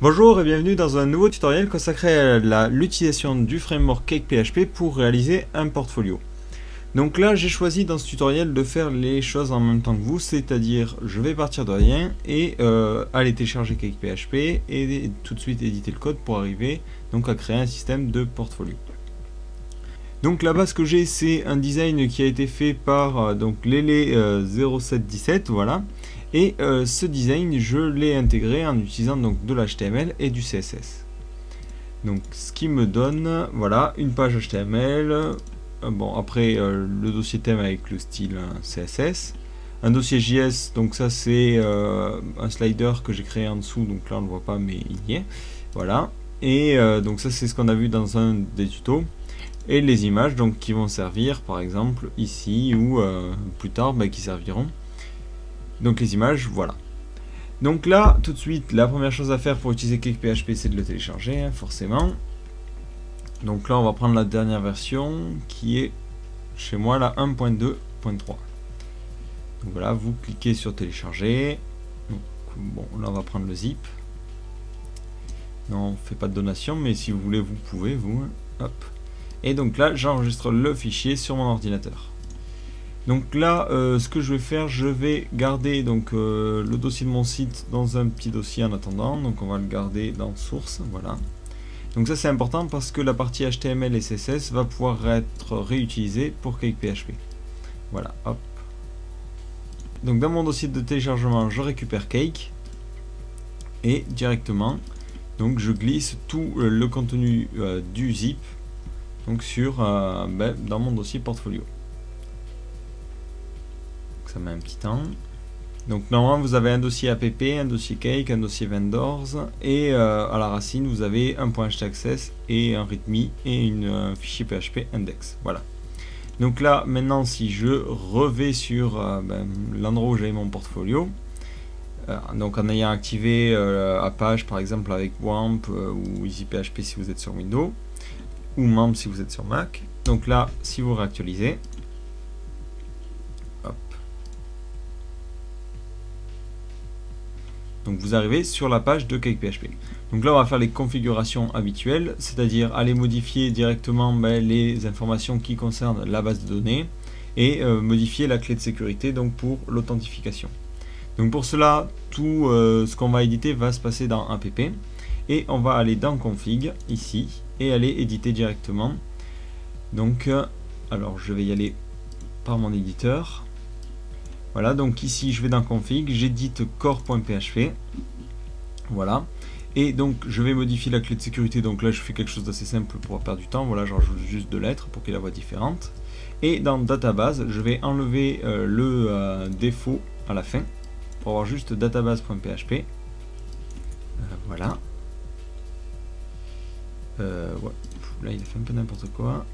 Bonjour et bienvenue dans un nouveau tutoriel consacré à l'utilisation du framework CakePHP pour réaliser un portfolio. Donc là j'ai choisi dans ce tutoriel de faire les choses en même temps que vous, c'est-à-dire je vais partir de rien et aller télécharger CakePHP et tout de suite éditer le code pour arriver donc à créer un système de portfolio. Donc la base que j'ai, c'est un design qui a été fait par donc Lele0717, voilà. Et ce design, je l'ai intégré en utilisant donc de l'HTML et du CSS. Donc ce qui me donne, voilà, une page HTML. Bon, après le dossier thème avec le style CSS. Un dossier JS, donc ça c'est un slider que j'ai créé en dessous, donc là on ne le voit pas mais il y est. Voilà. Et donc ça c'est ce qu'on a vu dans un des tutos. Et les images donc qui vont servir par exemple ici ou plus tard qui serviront. Donc les images, voilà. Donc là, tout de suite, la première chose à faire pour utiliser CakePHP, c'est de le télécharger, hein, forcément. Donc là, on va prendre la dernière version, qui est, chez moi, la 1.2.3. Donc voilà, vous cliquez sur télécharger. Donc, bon, là, on va prendre le zip. Non, on ne fait pas de donation, mais si vous voulez, vous pouvez, vous. Hop. Et donc là, j'enregistre le fichier sur mon ordinateur. Donc là, ce que je vais faire, je vais garder donc le dossier de mon site dans un petit dossier en attendant. Donc on va le garder dans source, voilà. Donc ça c'est important parce que la partie HTML et CSS va pouvoir être réutilisée pour CakePHP. Voilà, hop. Donc dans mon dossier de téléchargement, je récupère Cake et directement, donc je glisse tout le contenu du zip donc sur dans mon dossier portfolio. Ça met un petit temps. Donc normalement vous avez un dossier app, un dossier cake, un dossier vendors et à la racine vous avez un .htaccess et un readme et un fichier PHP index. Voilà. Donc là maintenant si je revais sur l'endroit où j'avais mon portfolio, donc en ayant activé Apache par exemple avec WAMP ou EasyPHP si vous êtes sur Windows ou MAMP si vous êtes sur Mac. Donc là si vous réactualisez, donc vous arrivez sur la page de CakePHP. Donc là on va faire les configurations habituelles, c'est-à-dire aller modifier directement les informations qui concernent la base de données et modifier la clé de sécurité donc pour l'authentification. Donc pour cela, tout ce qu'on va éditer va se passer dans app et on va aller dans config ici et aller éditer directement. Donc alors je vais y aller par mon éditeur. Voilà, donc ici je vais dans config, j'édite core.php, voilà, et donc je vais modifier la clé de sécurité. Donc là je fais quelque chose d'assez simple pour pas perdre du temps, voilà, je rajoute juste 2 lettres pour qu'il y ait la voix différente, et dans database je vais enlever le défaut à la fin pour avoir juste database.php, voilà, ouais. Là il a fait un peu n'importe quoi,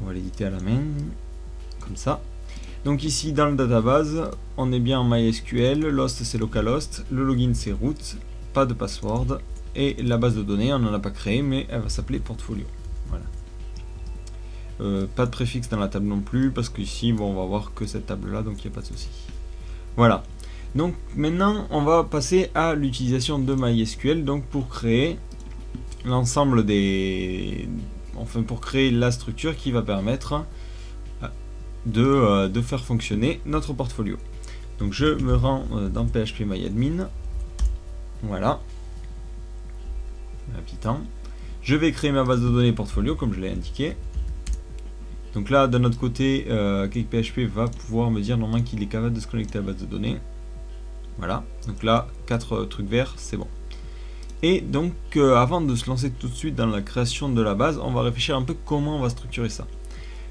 on va l'éditer à la main. Comme ça. Donc ici dans le database, on est bien en MySQL, l'host c'est localhost, le login c'est root, pas de password, et la base de données on n'en a pas créé mais elle va s'appeler portfolio. Voilà. Pas de préfixe dans la table non plus parce qu'ici bon, on va voir que cette table là, donc il n'y a pas de souci. Voilà. Donc maintenant on va passer à l'utilisation de MySQL donc pour créer l'ensemble des... enfin pour créer la structure qui va permettre de faire fonctionner notre portfolio. Donc je me rends dans phpMyAdmin, voilà, un petit temps. Je vais créer ma base de données portfolio comme je l'ai indiqué. Donc là de notre côté, CakePHP va pouvoir me dire normalement qu'il est capable de se connecter à la base de données. Voilà, donc là 4 trucs verts, c'est bon. Et donc avant de se lancer tout de suite dans la création de la base, on va réfléchir un peu comment on va structurer ça.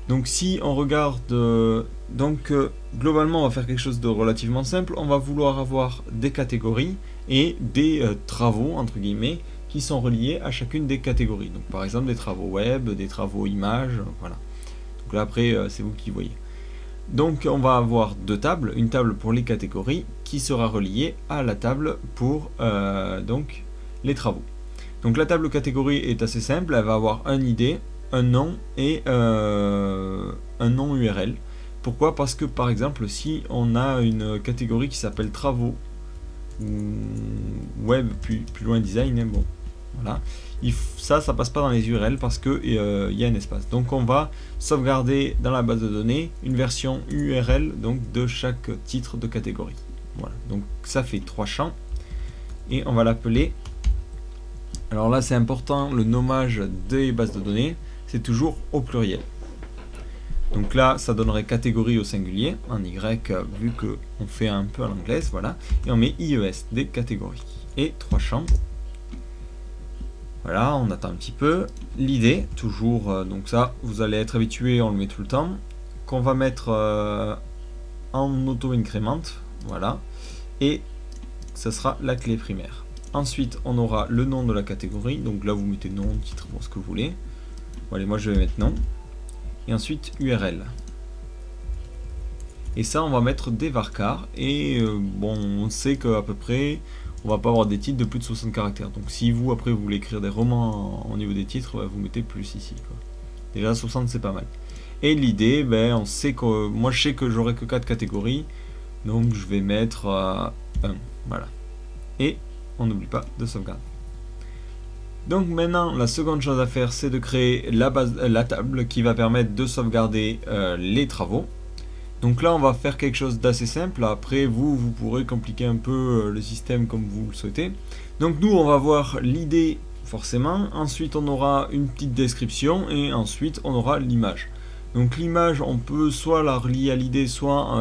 Donc si on regarde, globalement on va faire quelque chose de relativement simple, on va vouloir avoir des catégories et des travaux entre guillemets qui sont reliés à chacune des catégories. Donc par exemple des travaux web, des travaux images, voilà. Donc là après c'est vous qui voyez. Donc on va avoir 2 tables, une table pour les catégories qui sera reliée à la table pour donc les travaux. Donc la table catégorie est assez simple, elle va avoir un ID, un nom et un nom URL. Pourquoi? Parce que par exemple si on a une catégorie qui s'appelle travaux web, plus loin design, hein, bon, voilà. Ça passe pas dans les URL parce que il y a un espace. Donc on va sauvegarder dans la base de données une version URL donc de chaque titre de catégorie. Voilà, donc ça fait 3 champs et on va l'appeler. Alors là c'est important, le nommage des bases de données c'est toujours au pluriel. Donc là ça donnerait catégorie au singulier en Y vu que on fait un peu à l'anglaise, voilà, et on met IES des catégories et 3 champs. Voilà, on attend un petit peu. L'idée, toujours, donc ça, vous allez être habitué, on le met tout le temps, qu'on va mettre en auto-incrémente, voilà, et ça sera la clé primaire. Ensuite, on aura le nom de la catégorie, donc là vous mettez nom, titre, bon, ce que vous voulez. Bon, allez, moi je vais mettre nom. Et ensuite, URL. Et ça, on va mettre des varchars, et bon, on sait qu'à peu près, on va pas avoir des titres de plus de 60 caractères. Donc si vous, après, vous voulez écrire des romans au niveau des titres, bah, vous mettez plus ici, quoi. Déjà, 60, c'est pas mal. Et l'idée, ben, on sait que moi, je sais que j'aurai que 4 catégories. Donc, je vais mettre 1. Voilà. Et on n'oublie pas de sauvegarder. Donc maintenant, la seconde chose à faire, c'est de créer la table qui va permettre de sauvegarder les travaux. Donc là, on va faire quelque chose d'assez simple. Après, vous pourrez compliquer un peu le système comme vous le souhaitez. Donc nous, on va voir l'idée forcément. Ensuite, on aura une petite description et ensuite, on aura l'image. Donc l'image, on peut soit la relier à l'idée, soit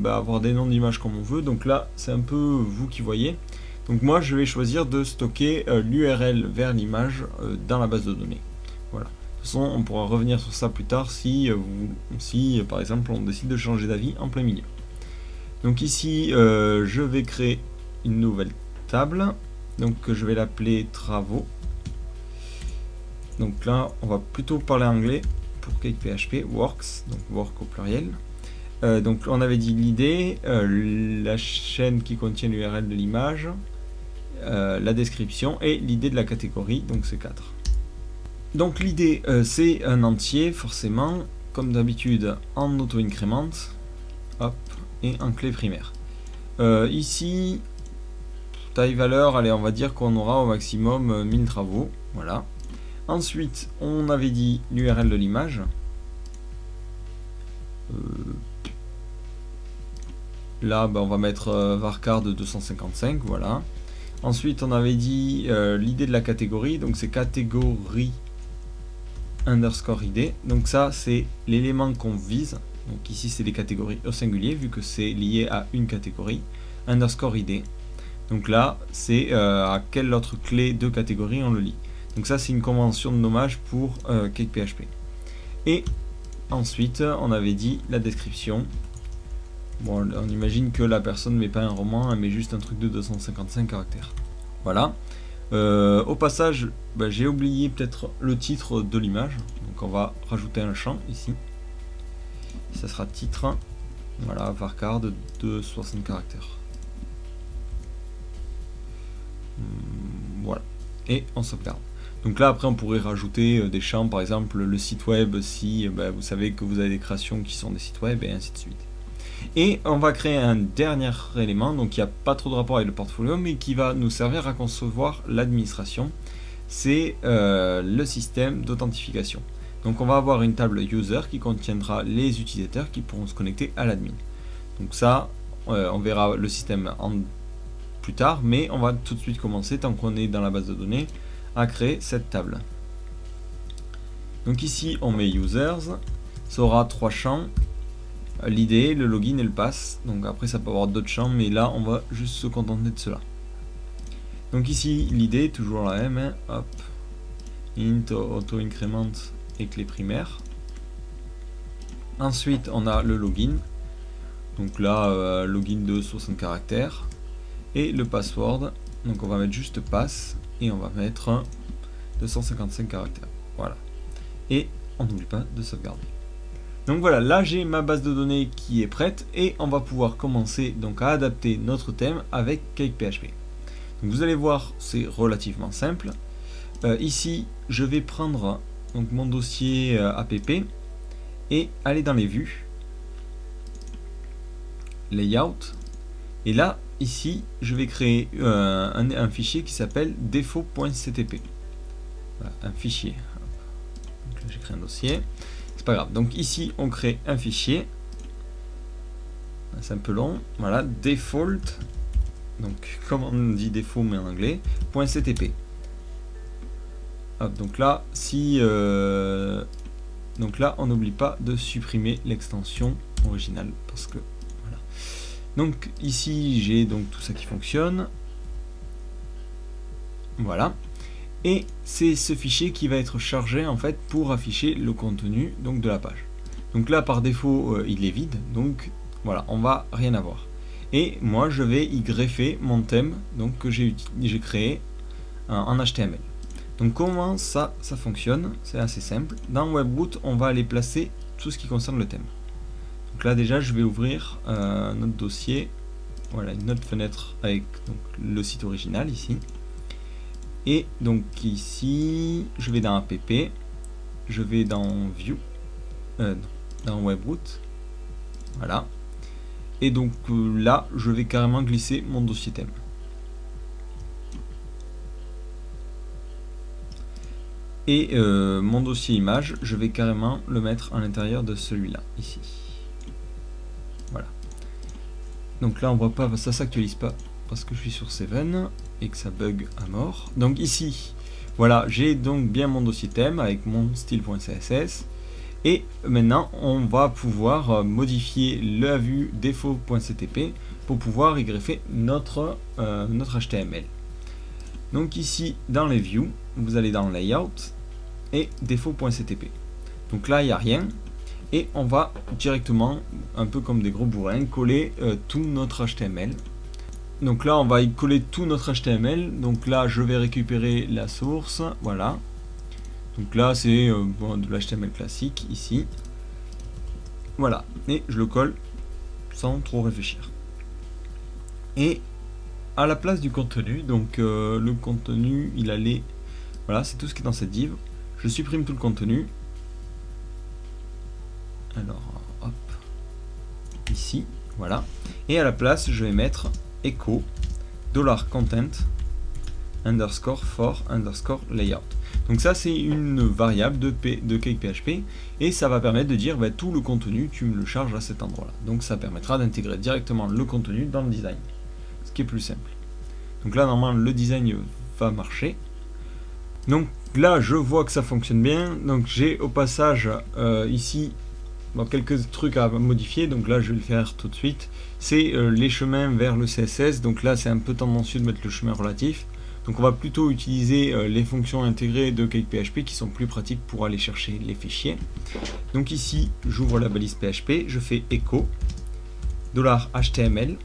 avoir des noms d'images comme on veut. Donc là, c'est un peu vous qui voyez. Donc moi, je vais choisir de stocker l'URL vers l'image dans la base de données. Voilà. De toute façon, on pourra revenir sur ça plus tard si par exemple on décide de changer d'avis en plein milieu. Donc ici je vais créer une nouvelle table, donc je vais l'appeler travaux. Donc là on va plutôt parler anglais pour CakePHP, works, donc work au pluriel. Donc on avait dit l'idée, la chaîne qui contient l'URL de l'image, la description et l'idée de la catégorie, donc c'est 4. Donc l'idée c'est un entier forcément, comme d'habitude en auto-incrémente, hop, et en clé primaire. Ici, taille valeur, allez on va dire qu'on aura au maximum 1000 travaux, voilà. Ensuite on avait dit l'URL de l'image. Là on va mettre varchar de 255, voilà. Ensuite on avait dit l'idée de la catégorie, donc c'est catégorie underscore id, donc ça c'est l'élément qu'on vise, donc ici c'est des catégories au singulier vu que c'est lié à une catégorie, underscore id, donc là c'est à quelle autre clé de catégorie on le lit, donc ça c'est une convention de nommage pour CakePHP. Et ensuite on avait dit la description. Bon, on imagine que la personne ne met pas un roman, elle met juste un truc de 255 caractères, voilà. Au passage, j'ai oublié peut-être le titre de l'image, donc on va rajouter un champ ici, ça sera titre, voilà, varchar de 60 caractères, voilà, et on sauvegarde. Donc là après on pourrait rajouter des champs, par exemple le site web si vous savez que vous avez des créations qui sont des sites web et ainsi de suite. Et on va créer un dernier élément, donc il n'y a pas trop de rapport avec le portfolio, mais qui va nous servir à concevoir l'administration. C'est le système d'authentification. Donc on va avoir une table user qui contiendra les utilisateurs qui pourront se connecter à l'admin. Donc ça, on verra le système plus tard, mais on va tout de suite commencer, tant qu'on est dans la base de données, à créer cette table. Donc ici on met users, ça aura 3 champs. L'idée, le login et le pass, donc après ça peut avoir d'autres champs, mais là on va juste se contenter de cela. Donc ici l'idée, toujours la même, hein, hop, int auto increment et clé primaire. Ensuite on a le login, donc là login de 60 caractères, et le password, donc on va mettre juste pass, et on va mettre 255 caractères, voilà. Et on n'oublie pas de sauvegarder. Donc voilà, là j'ai ma base de données qui est prête et on va pouvoir commencer donc à adapter notre thème avec CakePHP. Donc vous allez voir, c'est relativement simple. Ici, je vais prendre donc mon dossier app et aller dans les vues, layout, Et là, ici, je vais créer un fichier qui s'appelle défaut.ctp. Voilà, un fichier. J'ai créé un dossier. C'est pas grave. Donc ici, on crée un fichier. C'est un peu long. Voilà, default. Donc, comme on dit défaut mais en anglais, .ctp. Hop, donc là, donc là, on n'oublie pas de supprimer l'extension originale parce que voilà. Donc ici, j'ai donc tout ça qui fonctionne. Voilà. Et c'est ce fichier qui va être chargé en fait pour afficher le contenu donc de la page. Donc là, par défaut, il est vide. Donc voilà, on va rien avoir. Et moi, je vais y greffer mon thème donc que j'ai créé en HTML. Donc comment ça fonctionne? C'est assez simple. Dans Webroot, on va aller placer tout ce qui concerne le thème. Donc là déjà, je vais ouvrir notre dossier. Voilà, une autre fenêtre avec donc, le site original ici. Et donc ici, je vais dans App, je vais dans View, dans Webroot. Voilà. Et donc là, je vais carrément glisser mon dossier thème. Et mon dossier image, je vais carrément le mettre à l'intérieur de celui-là, ici. Voilà. Donc là, on voit pas, ça s'actualise pas parce que je suis sur 7 et que ça bug à mort. Donc ici, voilà, j'ai donc bien mon dossier thème avec mon style.css. Et maintenant, on va pouvoir modifier la vue défaut.ctp pour pouvoir y greffer notre HTML. Donc ici, dans les views, vous allez dans Layout et défaut.ctp. Donc là, il n'y a rien. Et on va directement, un peu comme des gros bourrins, coller tout notre HTML. Donc là, on va y coller tout notre HTML. Donc là, je vais récupérer la source. Voilà. Donc là, c'est de l'HTML classique, ici. Voilà. Et je le colle sans trop réfléchir. Et à la place du contenu, donc le contenu, il allait... Voilà, c'est tout ce qui est dans cette div. Je supprime tout le contenu. Alors, hop. Ici, voilà. Et à la place, je vais mettre echo $content underscore for underscore layout. Donc ça, c'est une variable de CakePHP et ça va permettre de dire bah, tout le contenu, tu me le charges à cet endroit-là. Donc ça permettra d'intégrer directement le contenu dans le design, ce qui est plus simple. Donc là, normalement, le design va marcher. Donc là, je vois que ça fonctionne bien. Donc j'ai au passage ici quelques trucs à modifier. Donc là, je vais le faire tout de suite. C'est les chemins vers le CSS. Donc là, c'est un peu tendancieux de mettre le chemin relatif. Donc on va plutôt utiliser les fonctions intégrées de CakePHP qui sont plus pratiques pour aller chercher les fichiers. Donc ici, j'ouvre la balise PHP, je fais echo $HTML.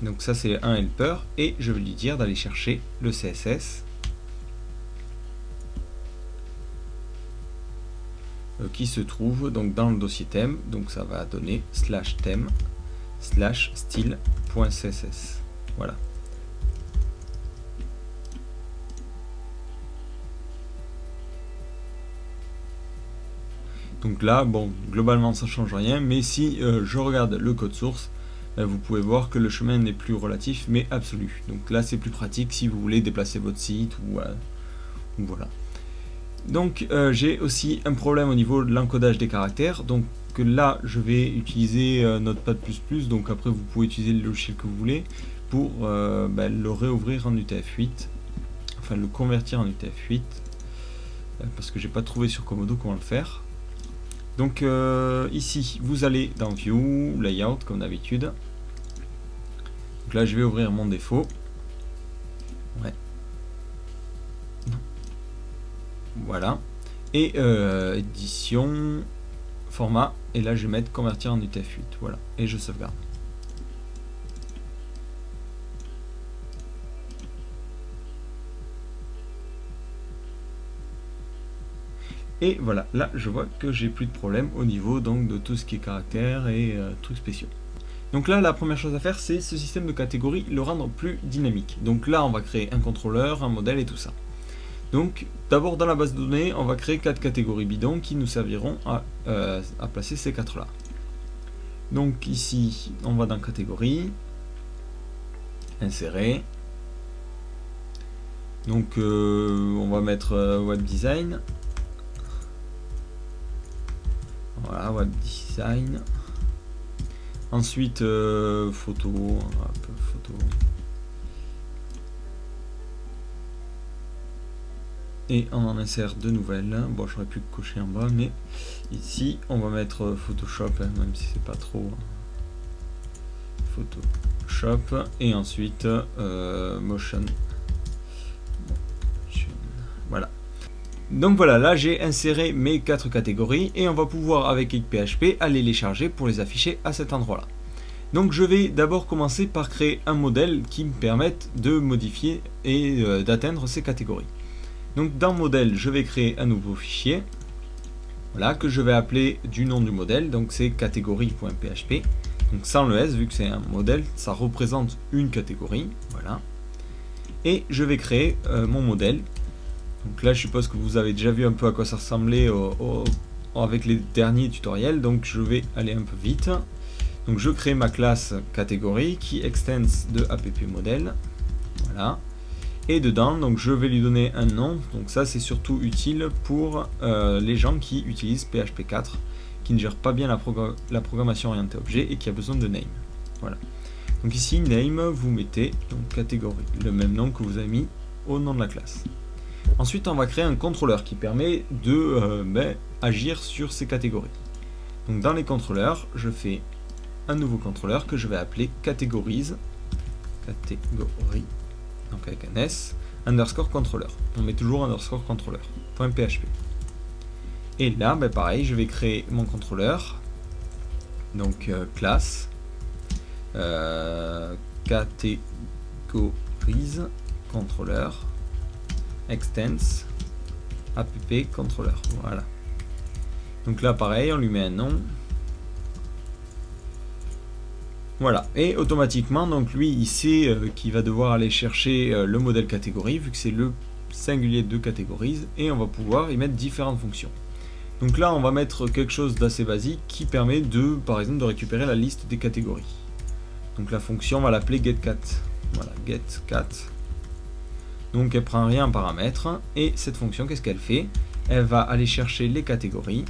Donc ça c'est un helper et je vais lui dire d'aller chercher le CSS qui se trouve donc dans le dossier thème. Donc ça va donner /thème /style.css. Voilà. Donc là, bon, globalement ça change rien, mais si je regarde le code source, vous pouvez voir que le chemin n'est plus relatif mais absolu. Donc là c'est plus pratique si vous voulez déplacer votre site ou voilà. Donc j'ai aussi un problème au niveau de l'encodage des caractères. Donc là je vais utiliser Notepad++, donc après vous pouvez utiliser le logiciel que vous voulez pour le réouvrir en UTF-8, enfin le convertir en UTF-8, parce que j'ai pas trouvé sur Komodo comment le faire. Donc ici, vous allez dans View, Layout, comme d'habitude. Donc là, je vais ouvrir mon défaut. Ouais. Voilà. Et édition, format. Et là, je vais mettre convertir en UTF-8. Voilà. Et je sauvegarde. Et voilà, là je vois que j'ai plus de problème au niveau donc de tout ce qui est caractères et trucs spéciaux. Donc là la première chose à faire c'est ce système de catégories, le rendre plus dynamique. Donc là on va créer un contrôleur, un modèle et tout ça. Donc d'abord dans la base de données on va créer 4 catégories bidons qui nous serviront à placer ces 4 là. Donc ici on va dans catégorie. insérer. Donc on va mettre web design. Voilà, web design. Ensuite photo, hop, photo. Et on en insère de nouvelles. Bon, j'aurais pu cocher en bas, mais ici on va mettre Photoshop, hein, même si c'est pas trop Photoshop. Et ensuite motion. Voilà. Donc voilà, là j'ai inséré mes 4 catégories et on va pouvoir avec CakePHP aller les charger pour les afficher à cet endroit là. Donc je vais d'abord commencer par créer un modèle qui me permette de modifier et d'atteindre ces catégories. Donc dans modèle, je vais créer un nouveau fichier, voilà, que je vais appeler du nom du modèle, donc c'est catégorie.php. Donc sans le S, vu que c'est un modèle, ça représente une catégorie, voilà. Et je vais créer mon modèle. Donc là, je suppose que vous avez déjà vu un peu à quoi ça ressemblait avec les derniers tutoriels, donc je vais aller un peu vite. Donc je crée ma classe catégorie qui extends de appmodèle, voilà. Et dedans, donc je vais lui donner un nom. Donc ça, c'est surtout utile pour les gens qui utilisent PHP 4, qui ne gèrent pas bien la programmation orientée objet et qui a besoin de name. Voilà. Donc ici, name, vous mettez donc catégorie, le même nom que vous avez mis au nom de la classe. Ensuite, on va créer un contrôleur qui permet de agir sur ces catégories. Donc dans les contrôleurs, je fais un nouveau contrôleur que je vais appeler catégorise, catégorie, donc avec un S, underscore contrôleur. On met toujours underscore contrôleur, .php. Et là, pareil, je vais créer mon contrôleur, donc classe, catégorise, contrôleur, extends, app contrôleur. Voilà. Donc là, pareil, on lui met un nom. Voilà, et automatiquement, donc lui, il sait qu'il va devoir aller chercher le modèle catégorie, vu que c'est le singulier de catégorise, et on va pouvoir y mettre différentes fonctions. Donc là, on va mettre quelque chose d'assez basique qui permet de, par exemple, de récupérer la liste des catégories. Donc la fonction, on va l'appeler getCat. Voilà, getCat. Donc elle prend rien en paramètre, et cette fonction, qu'est-ce qu'elle fait? Elle va aller chercher les catégories,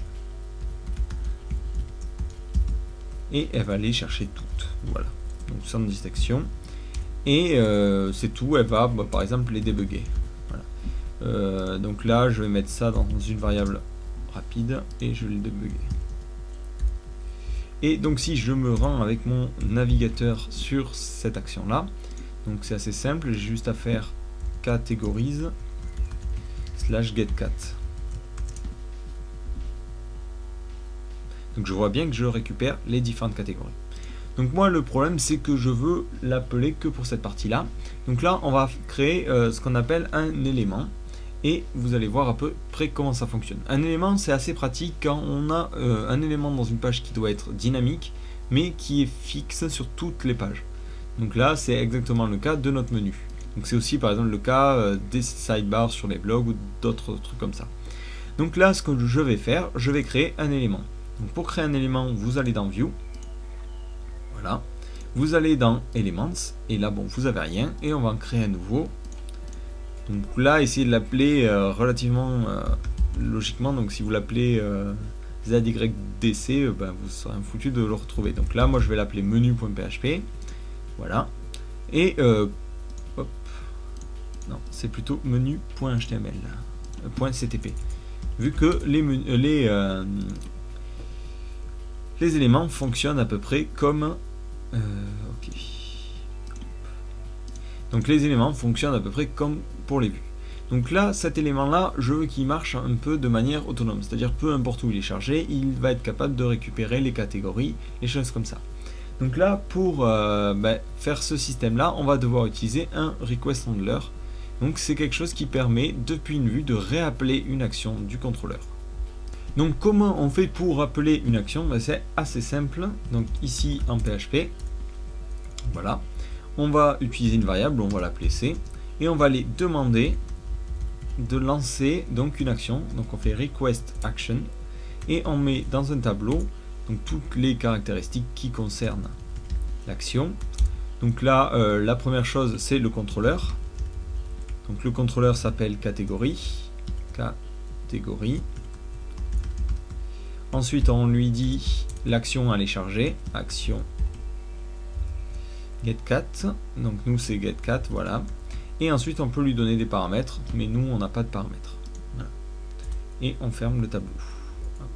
et elle va aller chercher toutes. Voilà, donc sans distinction, et c'est tout. Elle va par exemple les débugger. Voilà. Donc là je vais mettre ça dans une variable rapide et je vais le débugger. Et donc si je me rends avec mon navigateur sur cette action là, donc c'est assez simple, j'ai juste à faire catégorise / getCat. Donc je vois bien que je récupère les différentes catégories. Donc moi le problème c'est que je veux l'appeler que pour cette partie là. Donc là on va créer ce qu'on appelle un élément. Et vous allez voir à peu près comment ça fonctionne. Un élément, c'est assez pratique quand on a un élément dans une page qui doit être dynamique, mais qui est fixe sur toutes les pages. Donc là, c'est exactement le cas de notre menu. Donc c'est aussi par exemple le cas des sidebars sur les blogs ou d'autres trucs comme ça. Donc là, ce que je vais faire, je vais créer un élément. Donc pour créer un élément, vous allez dans View. Voilà. Vous allez dans Elements, et là, bon, vous avez rien, et on va en créer un nouveau. Donc là, essayez de l'appeler relativement logiquement. Donc si vous l'appelez ZYDC, vous serez foutu de le retrouver. Donc là, moi je vais l'appeler menu.php. Voilà. Et hop. Non, c'est plutôt menu.html. .ctp. Vu que les éléments fonctionnent à peu près comme... ok. Donc les éléments fonctionnent à peu près comme pour les vues. Donc là, cet élément-là, je veux qu'il marche un peu de manière autonome. C'est-à-dire, peu importe où il est chargé, il va être capable de récupérer les catégories, les choses comme ça. Donc là, pour faire ce système-là, on va devoir utiliser un request handler. Donc c'est quelque chose qui permet, depuis une vue, de réappeler une action du contrôleur. Donc comment on fait pour appeler une action? C'est assez simple. Donc ici, en PHP, voilà. On va utiliser une variable, on va l'appeler C, et on va aller demander de lancer donc une action. Donc on fait request action, et on met dans un tableau donc toutes les caractéristiques qui concernent l'action. Donc là, la première chose, c'est le contrôleur. Donc le contrôleur s'appelle catégorie. Catégorie. Ensuite, on lui dit l'action à les charger. Action getCat. Donc nous, c'est getCat, voilà. Et ensuite, on peut lui donner des paramètres, mais nous, on n'a pas de paramètres. Voilà. Et on ferme le tableau. Hop.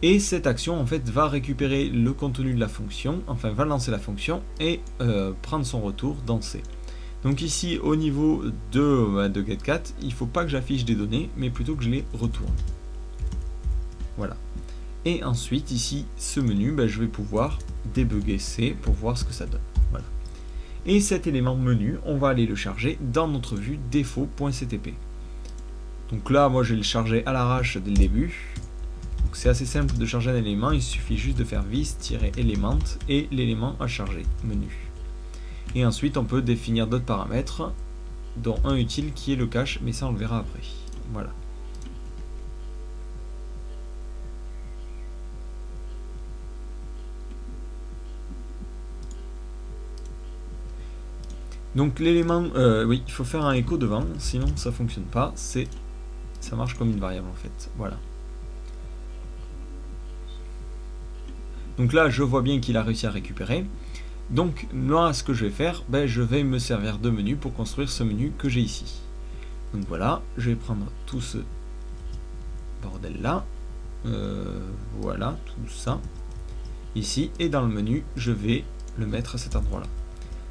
Et cette action, en fait, va récupérer le contenu de la fonction, enfin, va lancer la fonction et prendre son retour dans C. Donc ici, au niveau de getCat, il ne faut pas que j'affiche des données, mais plutôt que je les retourne. Voilà. Et ensuite, ici, ce menu, je vais pouvoir débugger C pour voir ce que ça donne. Voilà. Et cet élément menu, on va aller le charger dans notre vue défaut.ctp. Donc là, moi, je vais le charger à l'arrache dès le début. Donc c'est assez simple de charger un élément, il suffit juste de faire vis-element et l'élément à charger, menu. Et ensuite, on peut définir d'autres paramètres, dont un utile qui est le cache, mais ça, on le verra après. Voilà. Donc l'élément, oui, il faut faire un écho devant, sinon ça fonctionne pas, ça marche comme une variable en fait, voilà. Donc là, je vois bien qu'il a réussi à récupérer. Donc là, ce que je vais faire, je vais me servir de menu pour construire ce menu que j'ai ici. Donc voilà, je vais prendre tout ce bordel là, voilà, tout ça, ici, et dans le menu, je vais le mettre à cet endroit là.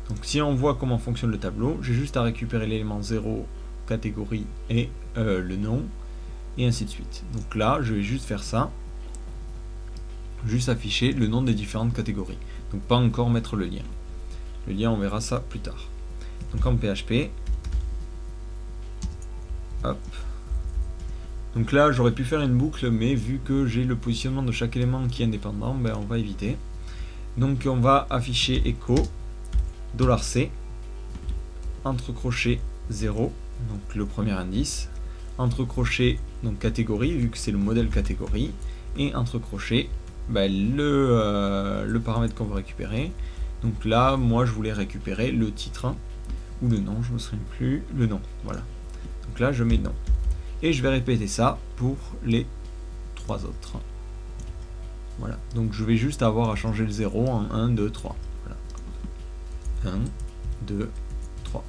Donc si on voit comment fonctionne le tableau, j'ai juste à récupérer l'élément 0, catégorie et le nom, et ainsi de suite. Donc là, je vais juste faire ça, juste afficher le nom des différentes catégories. Donc pas encore mettre le lien. Le lien, on verra ça plus tard. Donc en PHP, hop. Donc là, j'aurais pu faire une boucle, mais vu que j'ai le positionnement de chaque élément qui est indépendant, on va éviter. Donc on va afficher echo $C, entre crochets 0, donc le premier indice, entre crochets, donc catégorie, vu que c'est le modèle catégorie, et entre crochets, le paramètre qu'on veut récupérer. Donc là, moi, je voulais récupérer le titre, ou le nom, je ne me souviens plus, le nom, voilà. Donc là, je mets nom. Et je vais répéter ça pour les 3 autres. Voilà, donc je vais juste avoir à changer le 0 en 1, 2, 3. 1, 2, 3.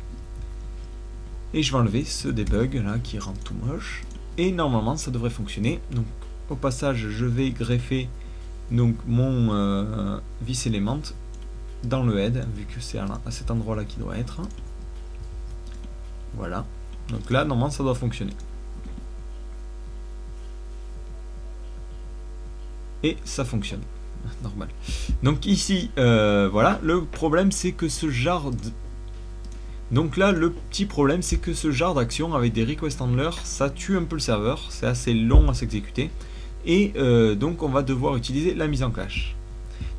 Et je vais enlever ce debug là qui rend tout moche. Et normalement ça devrait fonctionner. Donc au passage je vais greffer donc mon vis-element dans le head, vu que c'est à cet endroit là qui doit être. Voilà. Donc là normalement ça doit fonctionner. Et ça fonctionne. Normal. Donc ici, voilà, le problème c'est que ce genre de... Donc là, le petit problème c'est que ce genre d'action avec des request handlers, ça tue un peu le serveur, c'est assez long à s'exécuter, et donc on va devoir utiliser la mise en cache.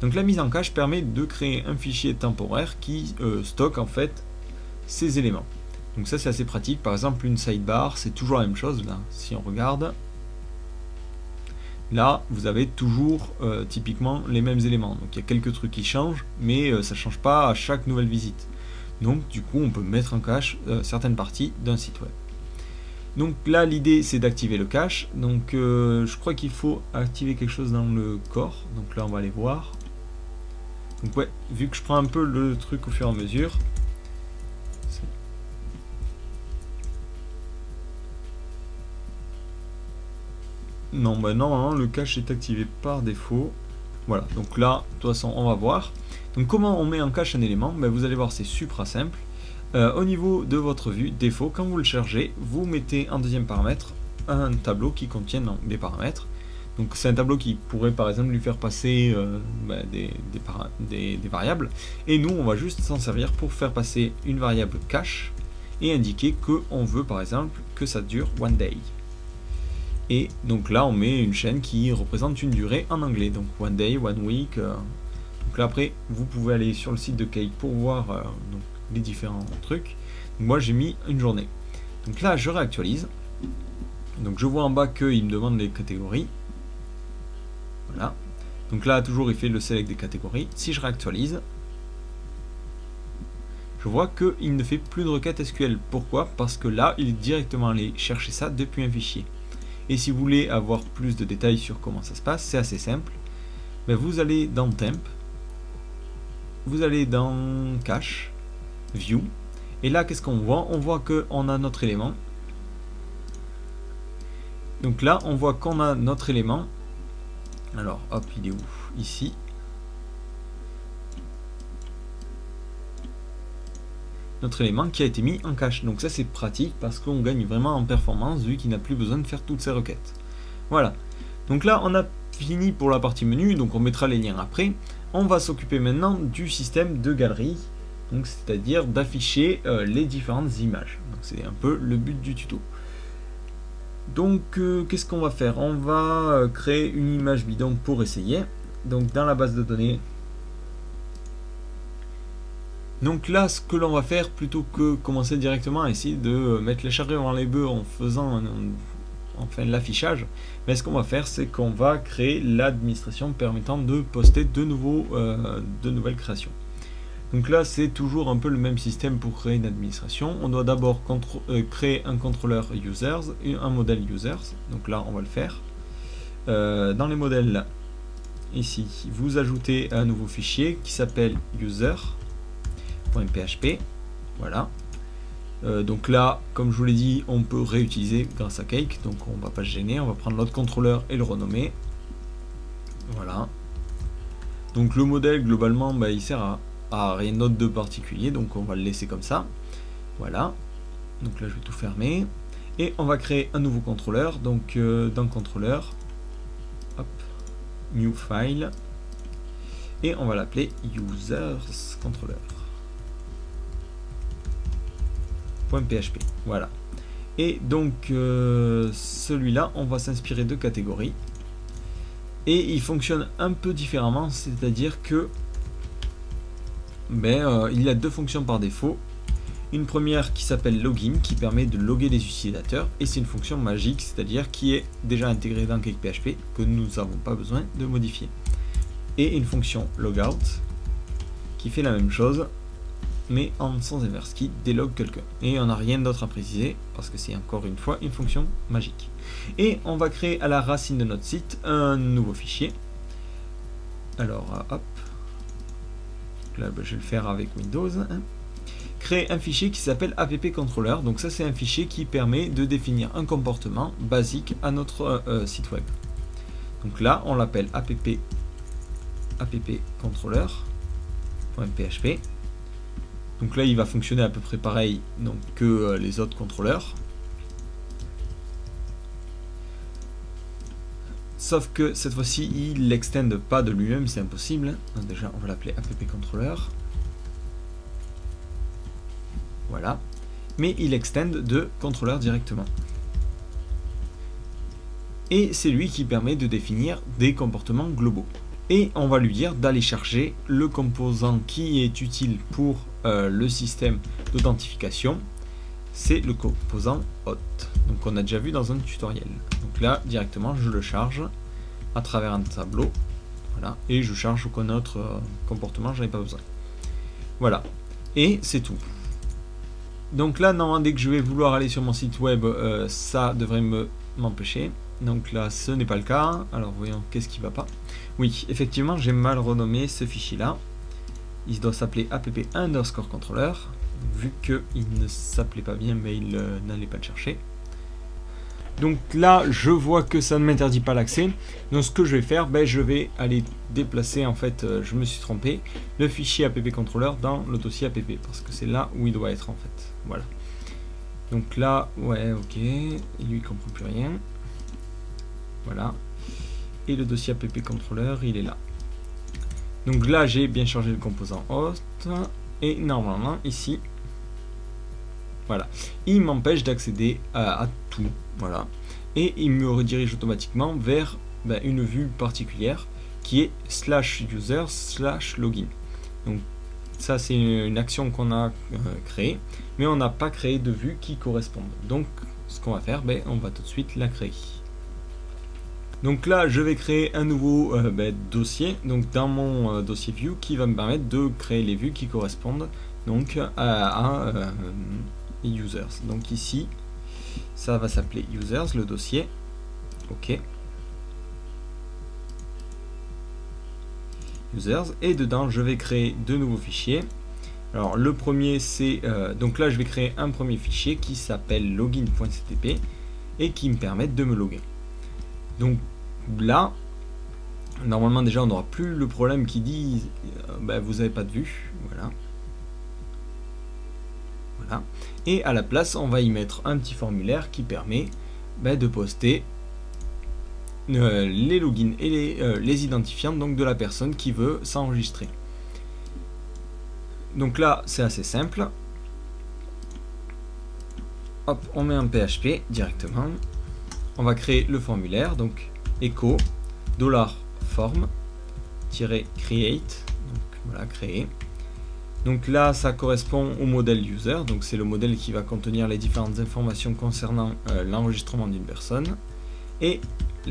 Donc la mise en cache permet de créer un fichier temporaire qui stocke en fait ces éléments. Donc ça c'est assez pratique, par exemple une sidebar, c'est toujours la même chose, là, si on regarde... Là, vous avez toujours typiquement les mêmes éléments. Donc il y a quelques trucs qui changent, mais ça ne change pas à chaque nouvelle visite. Donc du coup, on peut mettre en cache certaines parties d'un site web. Donc là, l'idée, c'est d'activer le cache. Donc je crois qu'il faut activer quelque chose dans le corps. Donc là, on va aller voir. Donc ouais, vu que je prends un peu le truc au fur et à mesure. Non, normalement le cache est activé par défaut. Voilà, donc là, de toute façon, on va voir. Donc comment on met en cache un élément? Vous allez voir, c'est super simple. Au niveau de votre vue, défaut, quand vous le chargez, vous mettez en deuxième paramètre un tableau qui contient des paramètres. Donc c'est un tableau qui pourrait par exemple lui faire passer des variables. Et nous, on va juste s'en servir pour faire passer une variable cache et indiquer qu'on veut par exemple que ça dure one day. Et donc là on met une chaîne qui représente une durée en anglais, donc one day, one week. Donc là après vous pouvez aller sur le site de Cake pour voir donc, les différents trucs. Donc, moi j'ai mis une journée. Donc là je réactualise. Donc je vois en bas qu'il me demande les catégories. Voilà. Donc là toujours il fait le select des catégories. Si je réactualise, je vois qu'il ne fait plus de requête SQL. Pourquoi? Parce que là, il est directement allé chercher ça depuis un fichier. Et si vous voulez avoir plus de détails sur comment ça se passe, c'est assez simple. Mais vous allez dans Temp, vous allez dans Cache, View, et là, qu'est-ce qu'on voit? On voit qu'on a notre élément. Donc là, on voit qu'on a notre élément. Alors, hop, il est où? Ici. Notre élément qui a été mis en cache. Donc ça c'est pratique parce qu'on gagne vraiment en performance vu qu'il n'a plus besoin de faire toutes ces requêtes. Voilà. Donc là on a fini pour la partie menu, donc on mettra les liens après. On va s'occuper maintenant du système de galerie, donc c'est-à-dire d'afficher les différentes images. Donc c'est un peu le but du tuto. Donc qu'est-ce qu'on va faire? On va créer une image bidon pour essayer. Donc dans la base de données. Donc là, ce que l'on va faire, plutôt que commencer directement à essayer de mettre les charrues avant les bœufs en faisant enfin l'affichage, mais ce qu'on va faire, c'est qu'on va créer l'administration permettant de poster de nouvelles créations. Donc là, c'est toujours un peu le même système pour créer une administration. On doit d'abord créer un contrôleur users et un modèle users. Donc là, on va le faire. Dans les modèles, ici, vous ajoutez un nouveau fichier qui s'appelle user.php. Voilà. Donc là, comme je vous l'ai dit, on peut réutiliser grâce à Cake. Donc on va pas se gêner. On va prendre l'autre contrôleur et le renommer. Voilà. Donc le modèle, globalement, il sert à rien d'autre de particulier. Donc on va le laisser comme ça. Voilà. Donc là, je vais tout fermer. Et on va créer un nouveau contrôleur. Donc dans contrôleur, hop, new file. Et on va l'appeler users controller. .php, voilà. Et donc celui-là, on va s'inspirer de catégories. Et il fonctionne un peu différemment, c'est-à-dire que il y a deux fonctions par défaut. Une première qui s'appelle login, qui permet de loguer les utilisateurs, et c'est une fonction magique, c'est-à-dire qui est déjà intégrée dans CakePHP, que nous n'avons pas besoin de modifier. Et une fonction logout, qui fait la même chose, mais en sens inverse, qui délogue quelqu'un. Et on n'a rien d'autre à préciser, parce que c'est encore une fois une fonction magique. Et on va créer à la racine de notre site un nouveau fichier. Alors, hop. Là, je vais le faire avec Windows. Créer un fichier qui s'appelle appcontroller. Donc ça, c'est un fichier qui permet de définir un comportement basique à notre site web. Donc là, on l'appelle appcontroller.php. Donc là, il va fonctionner à peu près pareil donc, que les autres contrôleurs. Sauf que cette fois-ci, il l'extende pas de lui-même, c'est impossible. Donc déjà, on va l'appeler appcontroller. Voilà. Mais il extend de contrôleur directement. Et c'est lui qui permet de définir des comportements globaux. Et on va lui dire d'aller chercher le composant qui est utile pour le système d'authentification. C'est le composant hot. Donc on a déjà vu dans un tutoriel. Donc là directement je le charge à travers un tableau. Voilà. Et je charge aucun autre comportement, j'en ai pas besoin. Voilà. Et c'est tout. Donc là normalement dès que je vais vouloir aller sur mon site web, ça devrait m'empêcher. Donc là ce n'est pas le cas. Alors voyons qu'est-ce qui va pas. Oui, effectivement j'ai mal renommé ce fichier là. Il doit s'appeler app_controller. Vu qu'il ne s'appelait pas bien, mais il n'allait pas le chercher. Donc là je vois que ça ne m'interdit pas l'accès. Donc ce que je vais faire, je vais aller déplacer, en fait je me suis trompé, le fichier appcontroller dans le dossier app, parce que c'est là où il doit être en fait. Voilà. Donc là, ouais, ok, lui il comprend plus rien. Voilà. Et le dossier appcontroller, il est là. Donc là, j'ai bien chargé le composant host. Et normalement, ici, voilà. Il m'empêche d'accéder à tout. Voilà. Et il me redirige automatiquement vers une vue particulière qui est /user/login. Donc ça, c'est une action qu'on a créée. Mais on n'a pas créé de vue qui corresponde. Donc, ce qu'on va faire, on va tout de suite la créer. Donc là, je vais créer un nouveau dossier, donc dans mon dossier view, qui va me permettre de créer les vues qui correspondent donc à users. Donc ici, ça va s'appeler users, le dossier. Ok. Users, et dedans, je vais créer deux nouveaux fichiers. Alors le premier, c'est donc là, je vais créer un premier fichier qui s'appelle login.ctp et qui me permet de me loguer. Donc là, normalement déjà on n'aura plus le problème qui dit vous n'avez pas de vue, voilà. Voilà. Et à la place, on va y mettre un petit formulaire qui permet de poster les logins et les identifiants donc de la personne qui veut s'enregistrer. Donc là, c'est assez simple. Hop, on met un PHP directement. On va créer le formulaire, donc echo $form-create, donc voilà, créer. Donc là, ça correspond au modèle user, donc c'est le modèle qui va contenir les différentes informations concernant l'enregistrement d'une personne. Et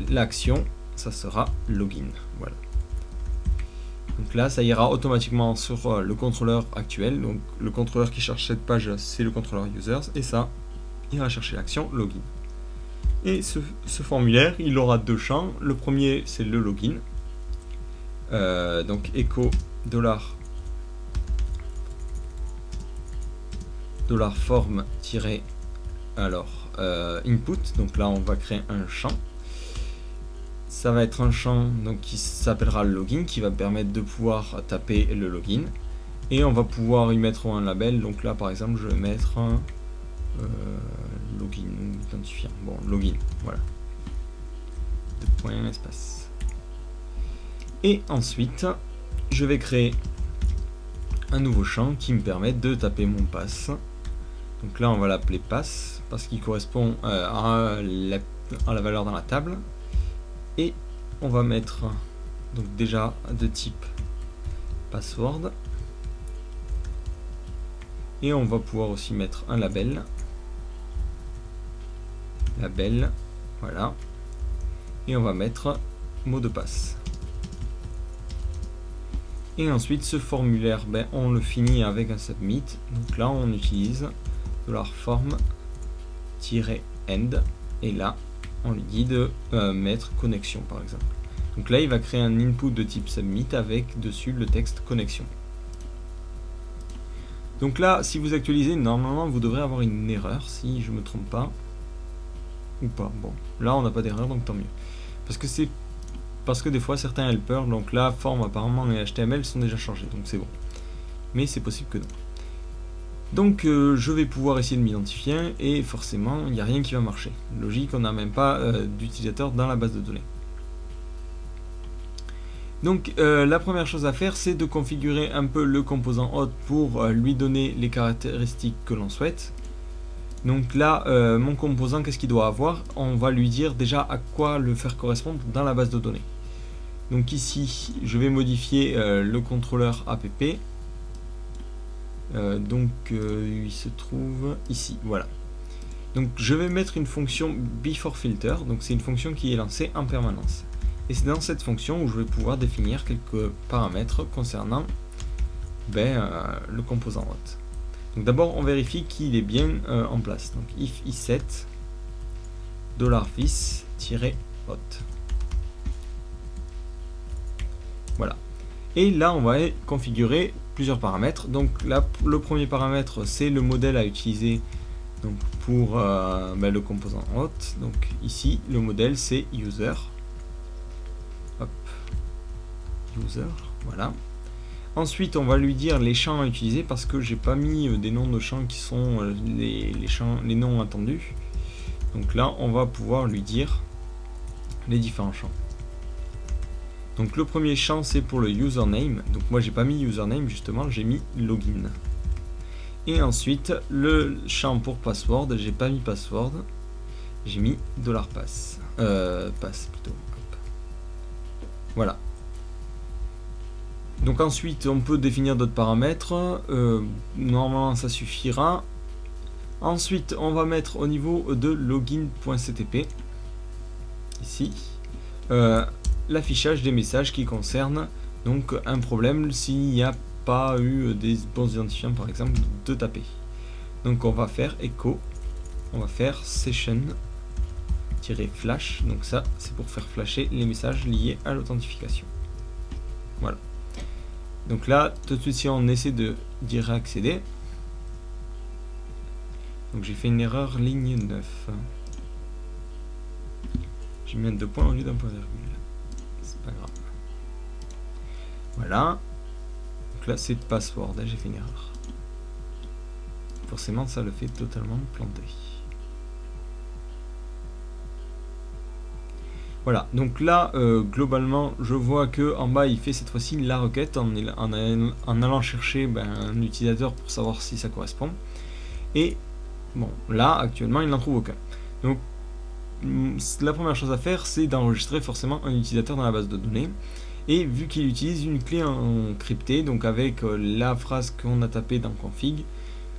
l'action, ça sera login, voilà. Donc là, ça ira automatiquement sur le contrôleur actuel, donc le contrôleur qui cherche cette page, c'est le contrôleur users, et ça ira chercher l'action login. Et ce formulaire, il aura deux champs. Le premier, c'est le login. Donc echo $form input. Donc là, on va créer un champ. Ça va être un champ donc, qui s'appellera login, qui va permettre de pouvoir taper le login. Et on va pouvoir y mettre un label. Donc là, par exemple, je vais mettre un login, identifiant. Bon, login, voilà. Deux points, espace. Et ensuite, je vais créer un nouveau champ qui me permet de taper mon pass. Donc là, on va l'appeler pass parce qu'il correspond à la valeur dans la table. Et on va mettre donc déjà de type password. Et on va pouvoir aussi mettre un label. Label, voilà. Et on va mettre mot de passe. Et ensuite, ce formulaire, on le finit avec un submit. Donc là, on utilise $form-end. Et là, on lui dit de mettre connexion, par exemple. Donc là, il va créer un input de type submit avec dessus le texte connexion. Donc là, si vous actualisez, normalement, vous devrez avoir une erreur, si je ne me trompe pas. Ou pas. Bon, là, on n'a pas d'erreur, donc tant mieux. Parce que des fois, certains helpers, donc là, forme apparemment et HTML sont déjà chargés, donc c'est bon. Mais c'est possible que non. Donc je vais pouvoir essayer de m'identifier et forcément il n'y a rien qui va marcher. Logique, on n'a même pas d'utilisateur dans la base de données. Donc la première chose à faire, c'est de configurer un peu le composant hôte pour lui donner les caractéristiques que l'on souhaite. Donc là, mon composant, qu'est-ce qu'il doit avoir? On va lui dire déjà à quoi le faire correspondre dans la base de données. Donc ici, je vais modifier le contrôleur app. Il se trouve ici, voilà. Donc je vais mettre une fonction beforeFilter, donc c'est une fonction qui est lancée en permanence. Et c'est dans cette fonction où je vais pouvoir définir quelques paramètres concernant le composant hôte. Donc d'abord on vérifie qu'il est bien en place. Donc if iset $this-hôte. Voilà. Et là on va configurer plusieurs paramètres. Donc là, le premier paramètre, c'est le modèle à utiliser donc, pour le composant hôte. Donc ici, le modèle, c'est user. Hop. User, voilà. Ensuite, on va lui dire les champs à utiliser parce que j'ai pas mis des noms de champs qui sont les noms attendus. Donc là, on va pouvoir lui dire les différents champs. Donc le premier champ, c'est pour le username. Donc moi j'ai pas mis username, justement, j'ai mis login. Et ensuite le champ pour password, j'ai pas mis password, j'ai mis $pass. Pass plutôt. Hop. Voilà. Donc ensuite on peut définir d'autres paramètres. Normalement ça suffira. Ensuite on va mettre au niveau de login.ctp ici. l'affichage des messages qui concernent donc un problème s'il n'y a pas eu des bons identifiants par exemple de taper. Donc on va faire echo, on va faire session-flash, donc ça c'est pour faire flasher les messages liés à l'authentification. Voilà. Donc là tout de suite si on essaie d'y réaccéder, donc j'ai fait une erreur ligne 9. J'ai mis un 2 points au lieu d'un point virgule. C'est pas grave. Voilà. Donc là c'est password, j'ai fait une erreur. Forcément ça le fait totalement planter. Voilà, donc là globalement je vois que en bas il fait cette fois-ci la requête en allant chercher un utilisateur pour savoir si ça correspond. Et bon, là actuellement il n'en trouve aucun. Donc la première chose à faire c'est d'enregistrer forcément un utilisateur dans la base de données. Et vu qu'il utilise une clé encryptée, donc avec la phrase qu'on a tapée dans config,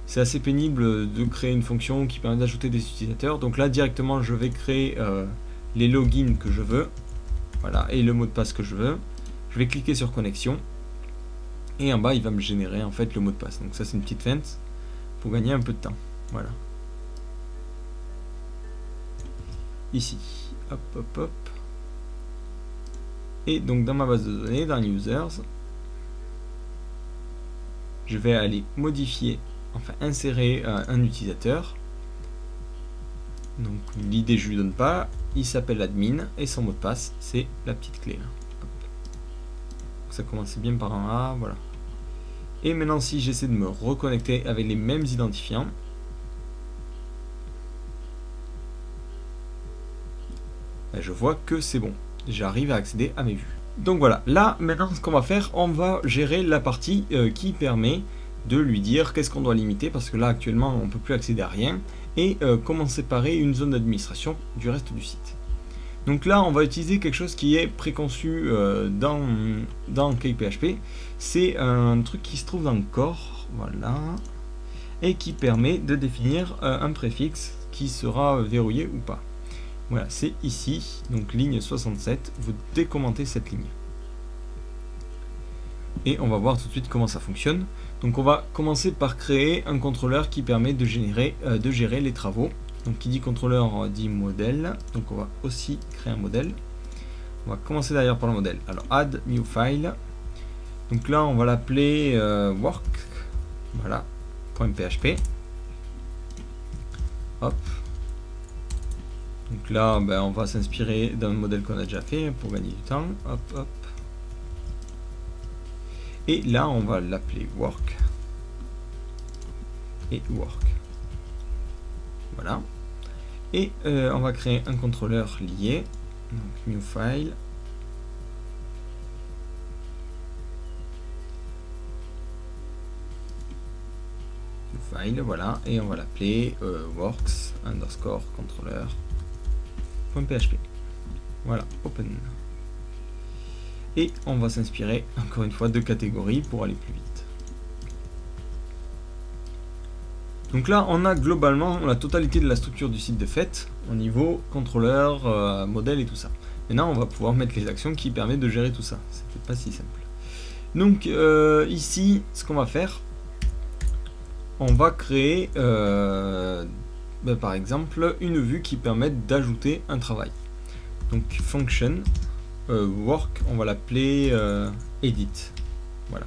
c'est assez pénible de créer une fonction qui permet d'ajouter des utilisateurs. Donc là directement je vais créer les logins que je veux, voilà, et le mot de passe que je veux. Je vais cliquer sur connexion et en bas il va me générer en fait le mot de passe. Donc ça c'est une petite feinte pour gagner un peu de temps. Voilà. Ici, hop hop hop. Et donc dans ma base de données, dans users, je vais aller modifier, enfin insérer un utilisateur. Donc l'idée je lui donne pas, il s'appelle admin et son mot de passe c'est la petite clé. Hop. Ça commence bien par un A, voilà. Et maintenant si j'essaie de me reconnecter avec les mêmes identifiants, je vois que c'est bon. J'arrive à accéder à mes vues. Donc voilà, là maintenant ce qu'on va faire, on va gérer la partie qui permet de lui dire qu'est-ce qu'on doit limiter, parce que là actuellement on ne peut plus accéder à rien, et comment séparer une zone d'administration du reste du site. Donc là on va utiliser quelque chose qui est préconçu dans CakePHP, c'est un truc qui se trouve dans le core, voilà, et qui permet de définir un préfixe qui sera verrouillé ou pas. Voilà, c'est ici, donc ligne 67, vous décommentez cette ligne. Et on va voir tout de suite comment ça fonctionne. Donc on va commencer par créer un contrôleur qui permet de gérer les travaux. Donc qui dit contrôleur dit modèle, donc on va aussi créer un modèle. On va commencer d'ailleurs par le modèle. Alors add new file. Donc là on va l'appeler work, voilà, .php. Hop. Donc là, on va s'inspirer d'un modèle qu'on a déjà fait pour gagner du temps. Hop, hop. Et là, on va l'appeler work. Et work. Voilà. Et on va créer un contrôleur lié. Donc, new file. New file, voilà. Et on va l'appeler works underscore controller. .php. Voilà, open. Et on va s'inspirer encore une fois de catégories pour aller plus vite. Donc là on a globalement la totalité de la structure du site de fait au niveau contrôleur, modèle et tout ça. Maintenant on va pouvoir mettre les actions qui permettent de gérer tout ça. C'était pas si simple. Donc ici ce qu'on va faire, on va créer par exemple une vue qui permet d'ajouter un travail. Donc function work, on va l'appeler edit, voilà.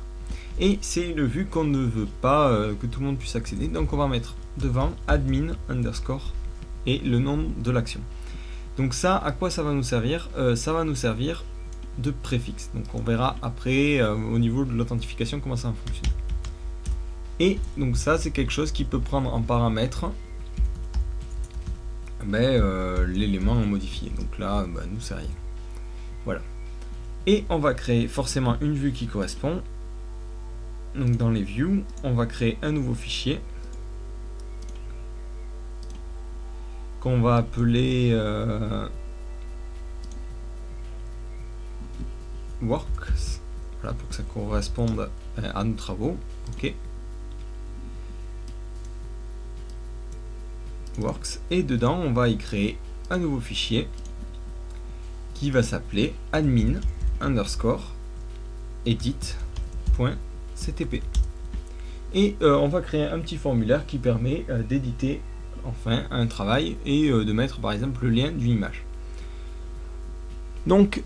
Et c'est une vue qu'on ne veut pas que tout le monde puisse accéder, donc on va mettre devant admin underscore et le nom de l'action. Donc ça, à quoi ça va nous servir? Ça va nous servir de préfixe. Donc on verra après au niveau de l'authentification comment ça fonctionne. Et donc ça c'est quelque chose qui peut prendre en paramètre l'élément modifié. Donc là nous c'est rien. Voilà. Et on va créer forcément une vue qui correspond. Donc dans les views, on va créer un nouveau fichier qu'on va appeler works, voilà, pour que ça corresponde à nos travaux. Ok. Works, et dedans on va y créer un nouveau fichier qui va s'appeler admin underscore edit.ctp. Et on va créer un petit formulaire qui permet d'éditer enfin un travail et de mettre par exemple le lien d'une image. Donc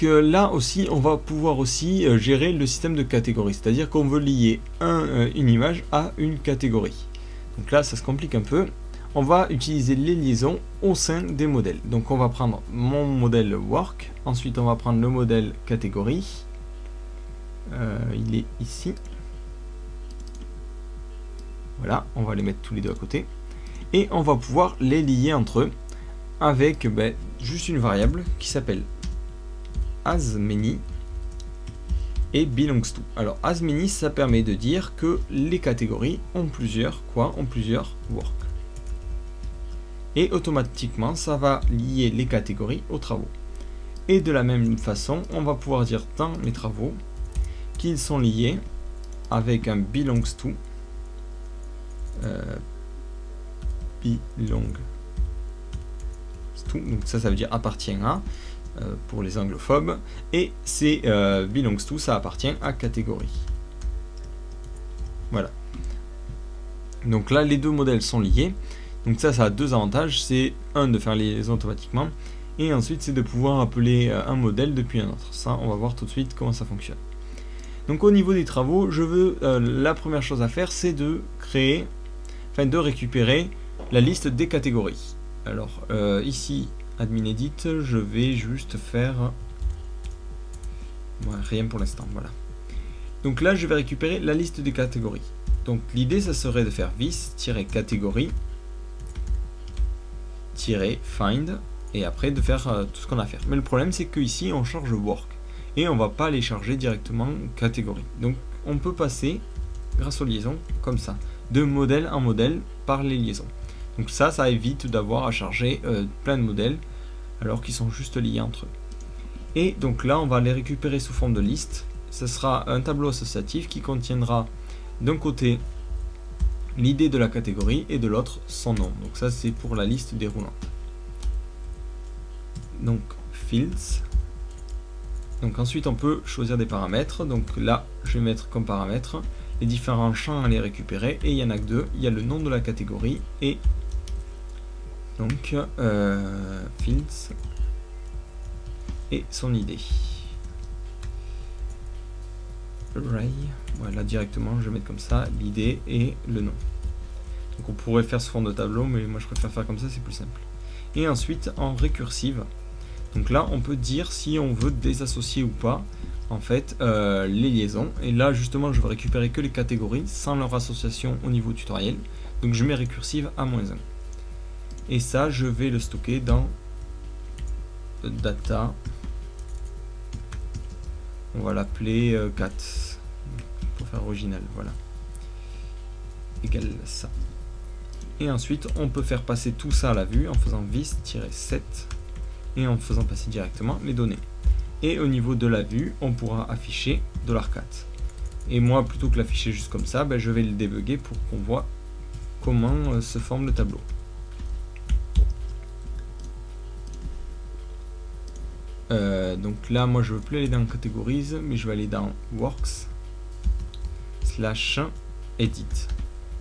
là aussi on va pouvoir aussi gérer le système de catégories, c'est-à-dire qu'on veut lier une image à une catégorie. Donc là ça se complique un peu. On va utiliser les liaisons au sein des modèles. Donc on va prendre mon modèle work, ensuite on va prendre le modèle catégorie, il est ici. Voilà, on va les mettre tous les deux à côté. Et on va pouvoir les lier entre eux avec juste une variable qui s'appelle asMany et belongs to. Alors asMany, ça permet de dire que les catégories ont plusieurs work. Et automatiquement ça va lier les catégories aux travaux. Et de la même façon, on va pouvoir dire dans les travaux qu'ils sont liés avec un belongs to. Donc ça veut dire appartient à pour les anglophobes, et c'est belongs to, ça appartient à catégorie. Voilà. Donc là les deux modèles sont liés. Donc ça a deux avantages, c'est un de faire les liaisons automatiquement, et ensuite c'est de pouvoir appeler un modèle depuis un autre. Ça on va voir tout de suite comment ça fonctionne. Donc au niveau des travaux, je veux la première chose à faire, c'est de créer, de récupérer la liste des catégories. Alors ici admin edit, je vais juste faire rien pour l'instant, voilà. Donc là je vais récupérer la liste des catégories. Donc l'idée ça serait de faire vis-catégorie -find et après de faire tout ce qu'on a à faire. Mais le problème c'est que ici on charge work et on va pas les charger directement catégorie. Donc on peut passer grâce aux liaisons comme ça, de modèle en modèle par les liaisons. Donc ça évite d'avoir à charger plein de modèles alors qu'ils sont juste liés entre eux. Et donc là on va les récupérer sous forme de liste. Ce sera un tableau associatif qui contiendra d'un côté l'idée de la catégorie et de l'autre son nom. Donc ça c'est pour la liste déroulante. Donc fields. Donc ensuite on peut choisir des paramètres. Donc là je vais mettre comme paramètre les différents champs à les récupérer, et il y en a que deux. Il y a le nom de la catégorie et donc fields et son ID. Array, voilà, directement je vais mettre comme ça l'idée et le nom. Donc on pourrait faire ce fond de tableau, mais moi je préfère faire comme ça, c'est plus simple. Et ensuite en récursive, donc là on peut dire si on veut désassocier ou pas en fait les liaisons, et là justement je veux récupérer que les catégories sans leur association au niveau tutoriel, donc je mets récursive à -1, et ça je vais le stocker dans data, on va l'appeler 4 pour faire original, voilà, égale ça. Et ensuite on peut faire passer tout ça à la vue en faisant vis-set et en faisant passer directement les données. Et au niveau de la vue, on pourra afficher $4. Et moi, plutôt que l'afficher juste comme ça, je vais le débugger pour qu'on voit comment se forme le tableau. Donc là, moi, je ne veux plus aller dans Categories, mais je vais aller dans Works /edit.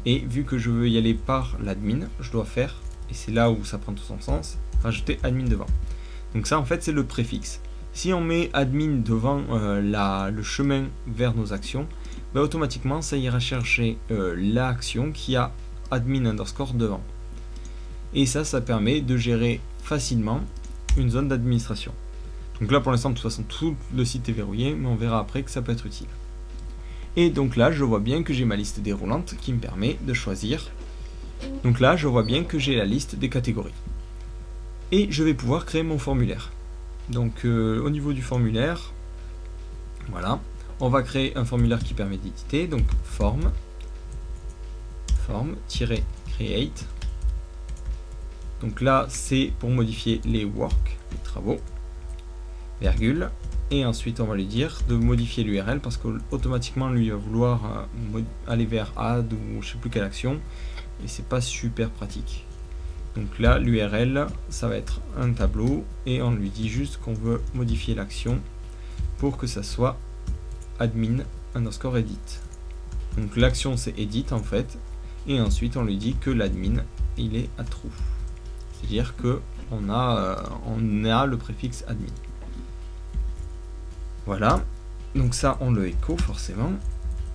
Et vu que je veux y aller par l'admin, je dois faire, et c'est là où ça prend tout son sens, rajouter admin devant. Donc ça, en fait, c'est le préfixe. Si on met admin devant le chemin vers nos actions, automatiquement ça ira chercher l'action qui a admin underscore devant. Et ça permet de gérer facilement une zone d'administration. Donc là pour l'instant de toute façon tout le site est verrouillé, mais on verra après que ça peut être utile. Et donc là je vois bien que j'ai ma liste déroulante qui me permet de choisir. Donc là je vois bien que j'ai la liste des catégories. Et je vais pouvoir créer mon formulaire. Donc au niveau du formulaire, voilà, on va créer un formulaire qui permet d'éditer, donc form-create. Donc là c'est pour modifier les work, les travaux, virgule, et ensuite on va lui dire de modifier l'URL parce qu'automatiquement lui va vouloir aller vers add ou je sais plus quelle action, et c'est pas super pratique. Donc là, l'URL, ça va être un tableau et on lui dit juste qu'on veut modifier l'action pour que ça soit admin_edit. Donc l'action c'est edit en fait, et ensuite on lui dit que l'admin il est à true. C'est-à-dire que on a le préfixe admin. Voilà, donc ça on le écho forcément.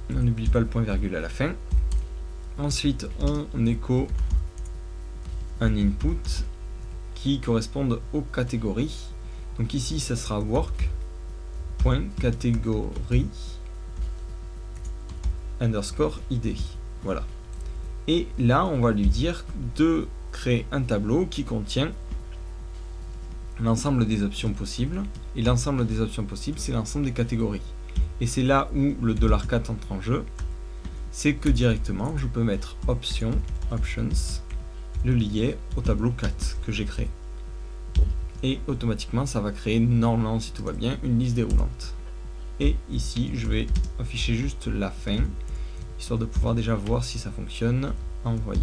On n'oublie pas le point virgule à la fin. Ensuite on écho un input qui corresponde aux catégories. Donc ici ça sera work.category _id. Voilà. Et là on va lui dire de créer un tableau qui contient l'ensemble des options possibles. Et l'ensemble des options possibles, c'est l'ensemble des catégories. Et c'est là où le $4 entre en jeu. C'est que directement, je peux mettre options, le lier au tableau 4 que j'ai créé. Et automatiquement, ça va créer, normalement, si tout va bien, une liste déroulante. Et ici, je vais afficher juste la fin, histoire de pouvoir déjà voir si ça fonctionne. Envoyer.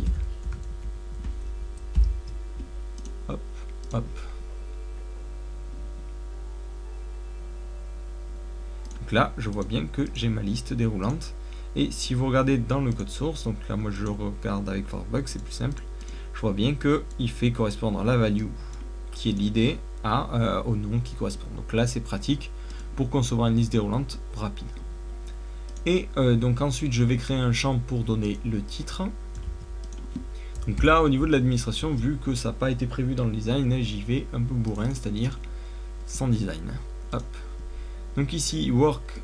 Hop, hop. Donc là, je vois bien que j'ai ma liste déroulante. Et si vous regardez dans le code source, donc là, moi, je regarde avec Forbug, c'est plus simple. Je vois bien qu'il fait correspondre la value qui est l'id au nom qui correspond. Donc là, c'est pratique pour concevoir une liste déroulante rapide. Et donc ensuite, je vais créer un champ pour donner le titre. Donc là, au niveau de l'administration, vu que ça n'a pas été prévu dans le design, j'y vais un peu bourrin, c'est-à-dire sans design. Hop. Donc ici, work,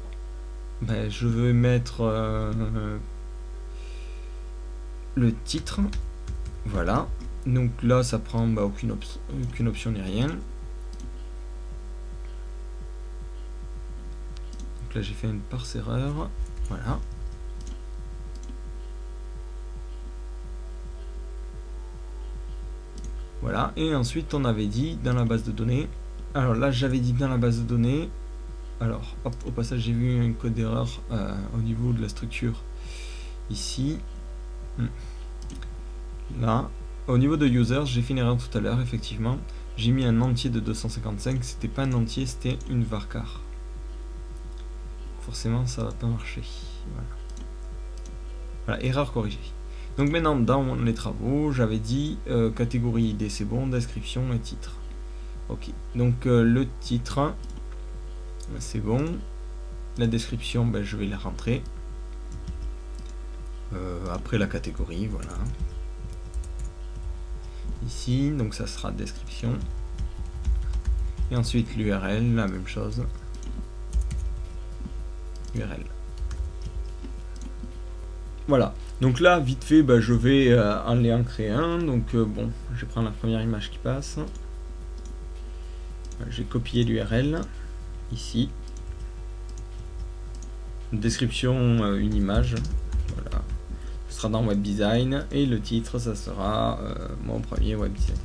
ben, je vais mettre le titre. Voilà. Donc là, ça prend aucune option ni rien. Donc là, j'ai fait une parse erreur. Voilà. Voilà. Et ensuite, on avait dit dans la base de données. Alors là, j'avais dit dans la base de données. Alors, hop, au passage, j'ai vu un code d'erreur au niveau de la structure. Ici. Là. Au niveau de users, j'ai fait une erreur tout à l'heure, effectivement. J'ai mis un entier de 255. C'était pas un entier, c'était une varchar. Forcément, ça va pas marcher. Voilà. Voilà, erreur corrigée. Donc maintenant, dans les travaux, j'avais dit catégorie ID, c'est bon, description et titre. Ok, donc le titre, c'est bon. La description, ben, je vais la rentrer. Après la catégorie, voilà. Ici, donc ça sera description. Et ensuite l'URL, la même chose. URL. Voilà. Donc là, vite fait, bah, je vais en créer un. Donc bon, je vais prendre la première image qui passe. J'ai copié l'URL ici. Description, une image. Voilà. Ce sera dans Web Design. Et le titre, ça sera mon premier Web Design.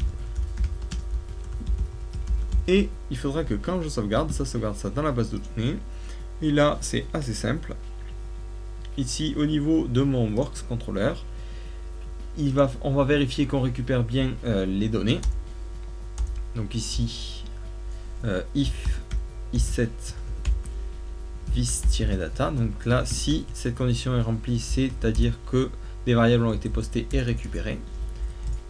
Et il faudra que quand je sauvegarde ça dans la base de données. Et là, c'est assez simple. Ici, au niveau de mon Works Controller, on va vérifier qu'on récupère bien les données. Donc ici, if is7 vis-data. Donc là, si cette condition est remplie, c'est-à-dire que des variables ont été postées et récupérées,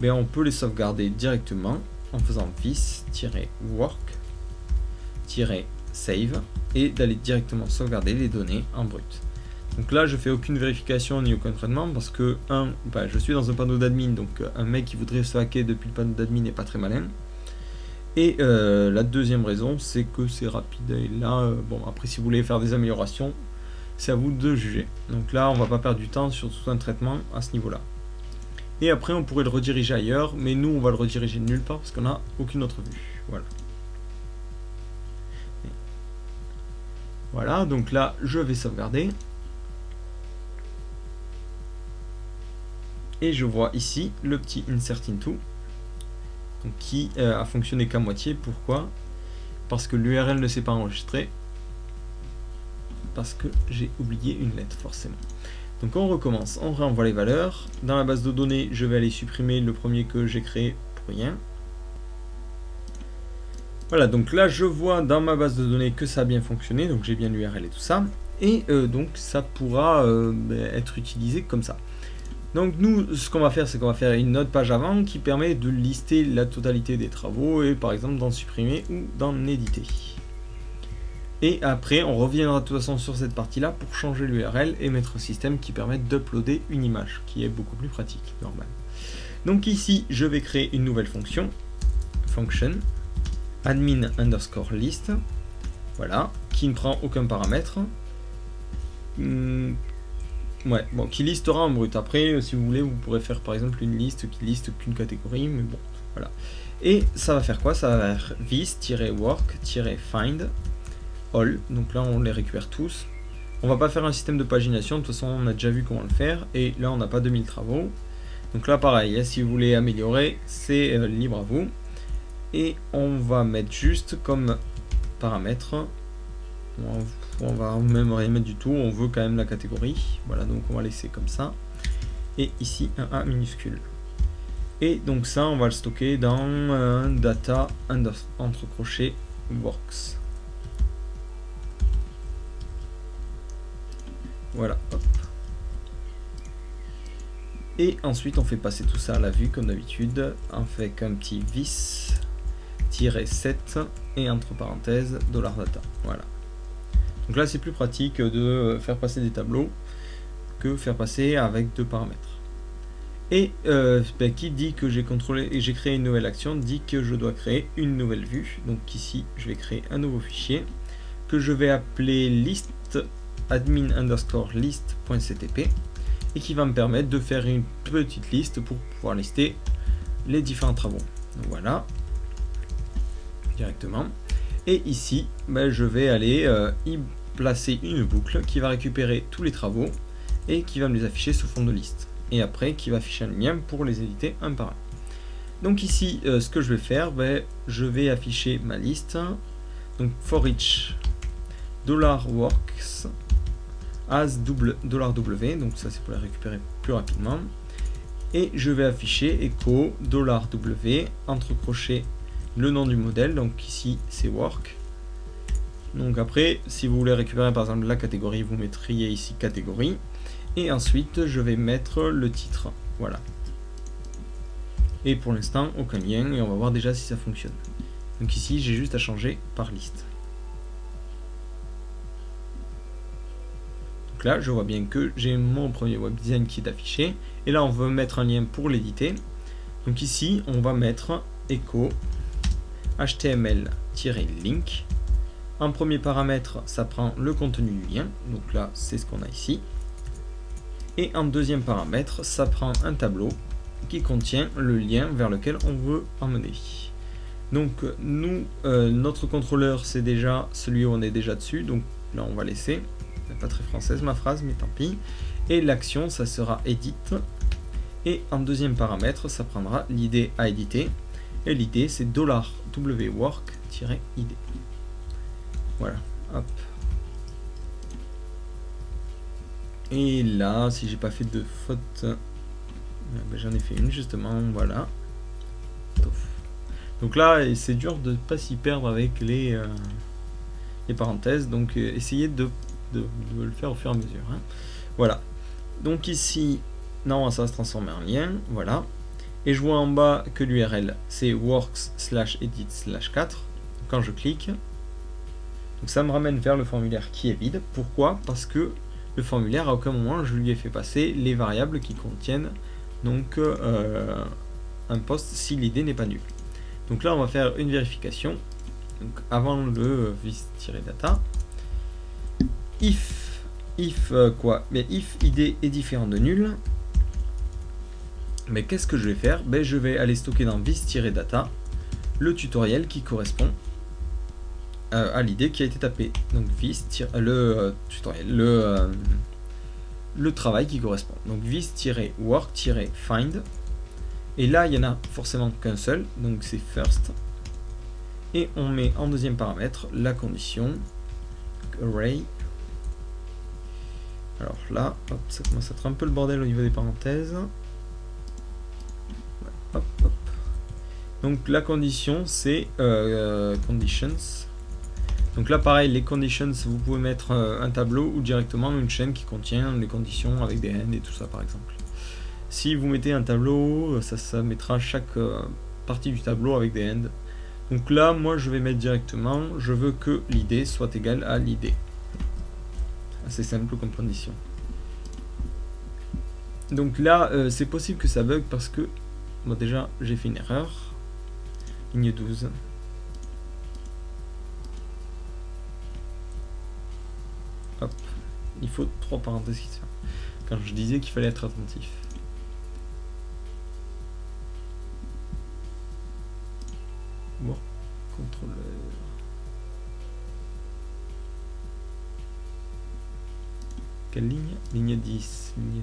ben on peut les sauvegarder directement en faisant vis-work-save et d'aller directement sauvegarder les données en brut. Donc là, je fais aucune vérification ni aucun traitement parce que, je suis dans un panneau d'admin, donc un mec qui voudrait se hacker depuis le panneau d'admin n'est pas très malin. Et la deuxième raison, c'est que c'est rapide. Et là, bon, après, si vous voulez faire des améliorations, c'est à vous de juger. Donc là, on va pas perdre du temps sur tout un traitement à ce niveau-là. Et après, on pourrait le rediriger ailleurs, mais nous, on va le rediriger nulle part parce qu'on n'a aucune autre vue. Voilà. Voilà, donc là, je vais sauvegarder. Et je vois ici le petit insert into donc qui a fonctionné qu'à moitié. Pourquoi? Parce que l'URL ne s'est pas enregistré. Parce que j'ai oublié une lettre, forcément. Donc on recommence, on renvoie les valeurs. Dans la base de données, je vais aller supprimer le premier que j'ai créé rien. Voilà, donc là je vois dans ma base de données que ça a bien fonctionné, donc j'ai bien l'URL et tout ça, et donc ça pourra être utilisé comme ça. Donc nous, ce qu'on va faire, c'est qu'on va faire une autre page avant qui permet de lister la totalité des travaux et par exemple d'en supprimer ou d'en éditer. Et après, on reviendra de toute façon sur cette partie-là pour changer l'URL et mettre un système qui permet d'uploader une image, qui est beaucoup plus pratique, normal. Donc ici, je vais créer une nouvelle fonction, function, admin underscore list, voilà, qui ne prend aucun paramètre, ouais, bon, qui listera en brut. Après, si vous voulez, vous pourrez faire par exemple une liste qui liste qu'une catégorie, mais bon, voilà. Et ça va faire quoi? Ça va faire this-work-find all, donc là on les récupère tous. On va pas faire un système de pagination, de toute façon on a déjà vu comment le faire, et là on n'a pas 2000 travaux. Donc là pareil, si vous voulez améliorer, c'est libre à vous. Et on va mettre juste comme paramètre, on va même rien mettre du tout, on veut quand même la catégorie, voilà, donc on va laisser comme ça, et ici un A minuscule. Et donc ça on va le stocker dans data entre crochets works. Voilà, hop. Et ensuite on fait passer tout ça à la vue comme d'habitude, avec un petit vis-7 et entre parenthèses $data. Voilà. Donc là c'est plus pratique de faire passer des tableaux que faire passer avec deux paramètres. Et qui dit que j'ai contrôlé et j'ai créé une nouvelle action dit que je dois créer une nouvelle vue. Donc ici je vais créer un nouveau fichier que je vais appeler list admin underscore list.ctp et qui va me permettre de faire une petite liste pour pouvoir lister les différents travaux. Donc voilà, directement. Et ici, je vais aller y placer une boucle qui va récupérer tous les travaux et qui va me les afficher sous forme de liste. Et après, qui va afficher un lien pour les éditer un par un. Donc ici, ce que je vais faire, je vais afficher ma liste. Donc for each $works as $w, donc ça c'est pour la récupérer plus rapidement. Et je vais afficher echo $w entre crochets le nom du modèle, donc ici c'est work. Donc après, si vous voulez récupérer par exemple la catégorie, vous mettriez ici catégorie. Et ensuite, je vais mettre le titre. Voilà. Et pour l'instant, aucun lien. Et on va voir déjà si ça fonctionne. Donc ici, j'ai juste à changer par liste. Donc là, je vois bien que j'ai mon premier web design qui est affiché. Et là, on veut mettre un lien pour l'éditer. Donc ici, on va mettre echo html-link. En premier paramètre, ça prend le contenu du lien. Donc là, c'est ce qu'on a ici. Et en deuxième paramètre, ça prend un tableau qui contient le lien vers lequel on veut emmener. Donc nous, notre contrôleur, c'est déjà celui où on est déjà dessus. Donc là, on va laisser. C'est pas très française ma phrase, mais tant pis. Et l'action, ça sera edit. Et en deuxième paramètre, ça prendra l'idée à éditer. Et l'idée, c'est $work-id. Voilà, hop. Et là, si j'ai pas fait de faute, j'en ai fait une justement, voilà. Donc là, c'est dur de pas s'y perdre avec les parenthèses, donc essayez de le faire au fur et à mesure. Hein. Voilà. Donc ici, non, ça va se transformer en lien, voilà. Et je vois en bas que l'URL c'est works/edit/4. Quand je clique, donc ça me ramène vers le formulaire qui est vide. Pourquoi? Parce que le formulaire, à aucun moment je lui ai fait passer les variables qui contiennent donc un post si l'idée n'est pas nulle. Donc là on va faire une vérification. Donc avant le vis-data, if quoi? Mais if id est différent de nul. Mais qu'est-ce que je vais faire? Je vais aller stocker dans vis-data le tutoriel qui correspond à l'idée qui a été tapée. Donc tutoriel, le travail qui correspond. Donc vis-work-find. Et là, il n'y en a forcément qu'un seul. Donc c'est first. Et on met en deuxième paramètre la condition array. Alors là, hop, ça commence à être un peu le bordel au niveau des parenthèses. Hop, hop. Donc la condition c'est conditions. Donc là pareil, les conditions, vous pouvez mettre un tableau ou directement une chaîne qui contient les conditions avec des end et tout ça par exemple. Si vous mettez un tableau, ça mettra chaque partie du tableau avec des end. Donc là, moi je vais mettre directement, je veux que l'id soit égal à l'id. Assez simple comme condition. Donc là, c'est possible que ça bug parce que, bon déjà, j'ai fait une erreur. Ligne 12. Hop, il faut 3 parenthèses qui se font. Quand je disais qu'il fallait être attentif. Bon, contrôleur. Quelle ligne? Ligne 10. Ligne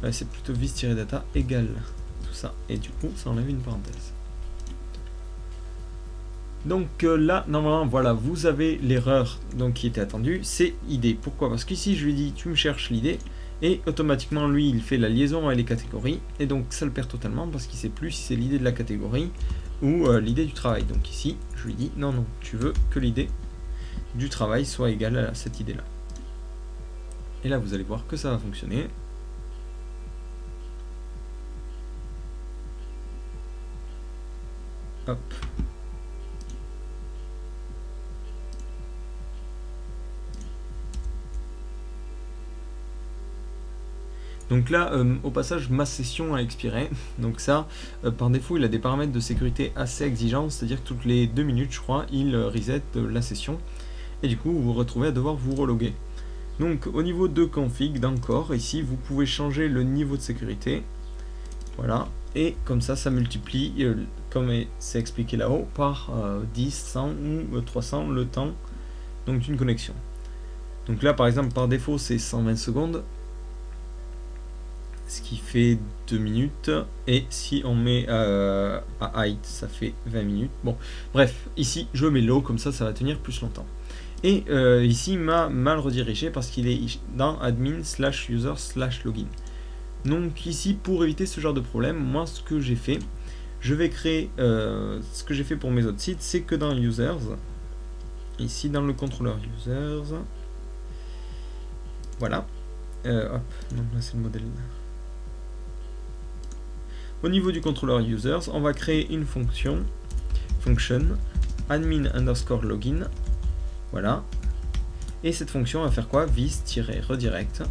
10. Ouais, c'est plutôt vis-data égale tout ça. Et du coup, ça enlève une parenthèse. Donc là, normalement, voilà, vous avez l'erreur qui était attendue, c'est id. Pourquoi? Parce qu'ici, je lui dis, tu me cherches l'id, et automatiquement, lui, il fait la liaison avec les catégories, et donc ça le perd totalement, parce qu'il ne sait plus si c'est l'id de la catégorie ou l'id du travail. Donc ici, je lui dis, non, non, tu veux que l'id du travail soit égale à cette id-là. Et là, vous allez voir que ça va fonctionner. Hop. Donc là, au passage, ma session a expiré. Donc ça, par défaut, il a des paramètres de sécurité assez exigeants. C'est-à-dire que toutes les 2 minutes, je crois, il reset la session. Et du coup, vous vous retrouvez à devoir vous reloguer. Donc au niveau de config, d'encore, ici, vous pouvez changer le niveau de sécurité. Voilà. Et comme ça, ça multiplie, comme c'est expliqué là-haut, par 10, 100 ou 300 le temps d'une connexion. Donc là, par exemple, par défaut, c'est 120 secondes. Ce qui fait 2 minutes, et si on met à height, ça fait 20 minutes. Bon, bref, ici je mets low, comme ça va tenir plus longtemps. Et ici il m'a mal redirigé parce qu'il est dans admin/user/login. Donc ici, pour éviter ce genre de problème, moi ce que j'ai fait, je vais créer ce que j'ai fait pour mes autres sites, c'est que dans users, ici dans le contrôleur users, voilà, hop, non là c'est le modèle. Au niveau du contrôleur users, on va créer une fonction admin_login. Voilà. Et cette fonction va faire quoi? vis-redirect.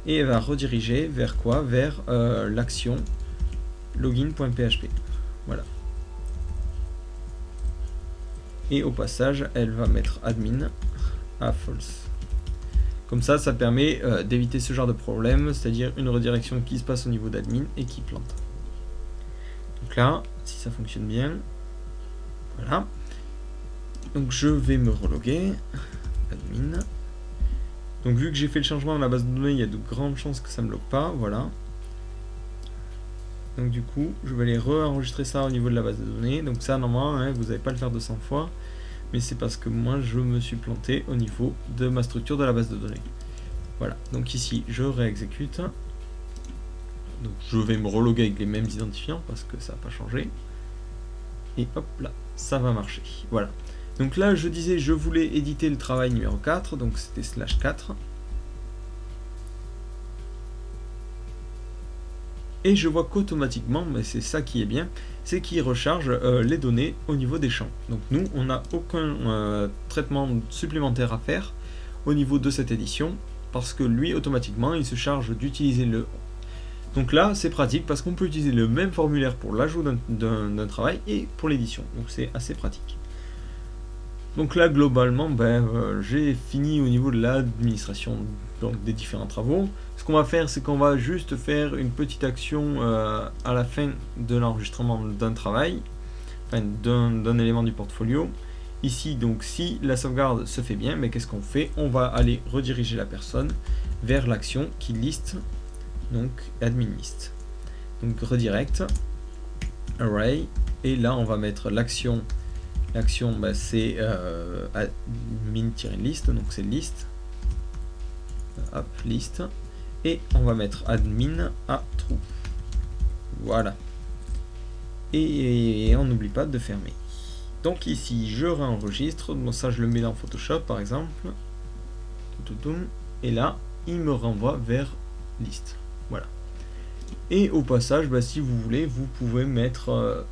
Et elle va rediriger vers quoi? Vers l'action login.php. Voilà. Et au passage, elle va mettre admin à false. Comme ça, ça permet d'éviter ce genre de problème, c'est-à-dire une redirection qui se passe au niveau d'admin et qui plante. Donc là, si ça fonctionne bien, voilà. Donc je vais me reloguer, admin. Donc vu que j'ai fait le changement dans la base de données, il y a de grandes chances que ça ne me log pas, voilà. Donc du coup, je vais aller re-enregistrer ça au niveau de la base de données. Donc ça, normalement, hein, vous n'allez pas le faire 200 fois. Mais c'est parce que moi je me suis planté au niveau de ma structure de la base de données. Voilà, donc ici je réexécute. Donc je vais me reloguer avec les mêmes identifiants parce que ça n'a pas changé. Et hop là, ça va marcher. Voilà. Donc là je disais je voulais éditer le travail numéro 4, donc c'était /4. Et je vois qu'automatiquement, mais c'est ça qui est bien, c'est qu'il recharge les données au niveau des champs. Donc nous, on n'a aucun traitement supplémentaire à faire au niveau de cette édition, parce que lui, automatiquement, il se charge d'utiliser le... Donc là, c'est pratique, parce qu'on peut utiliser le même formulaire pour l'ajout d'un travail et pour l'édition. Donc c'est assez pratique. Donc là, globalement, j'ai fini au niveau de l'administration des différents travaux. Ce qu'on va faire, c'est qu'on va juste faire une petite action à la fin de l'enregistrement d'un travail, enfin d'un élément du portfolio. Ici, donc, si la sauvegarde se fait bien, mais qu'est-ce qu'on fait? On va aller rediriger la personne vers l'action qui liste, donc admin list. Donc redirect, array, et là on va mettre l'action. L'action, c'est admin-list, donc c'est list. Hop, list. Et on va mettre admin à true. Voilà. et on n'oublie pas de fermer. Donc ici je réenregistre, bon, ça je le mets dans Photoshop par exemple, et là il me renvoie vers liste. Voilà. Et au passage, bah, si vous voulez, vous pouvez mettre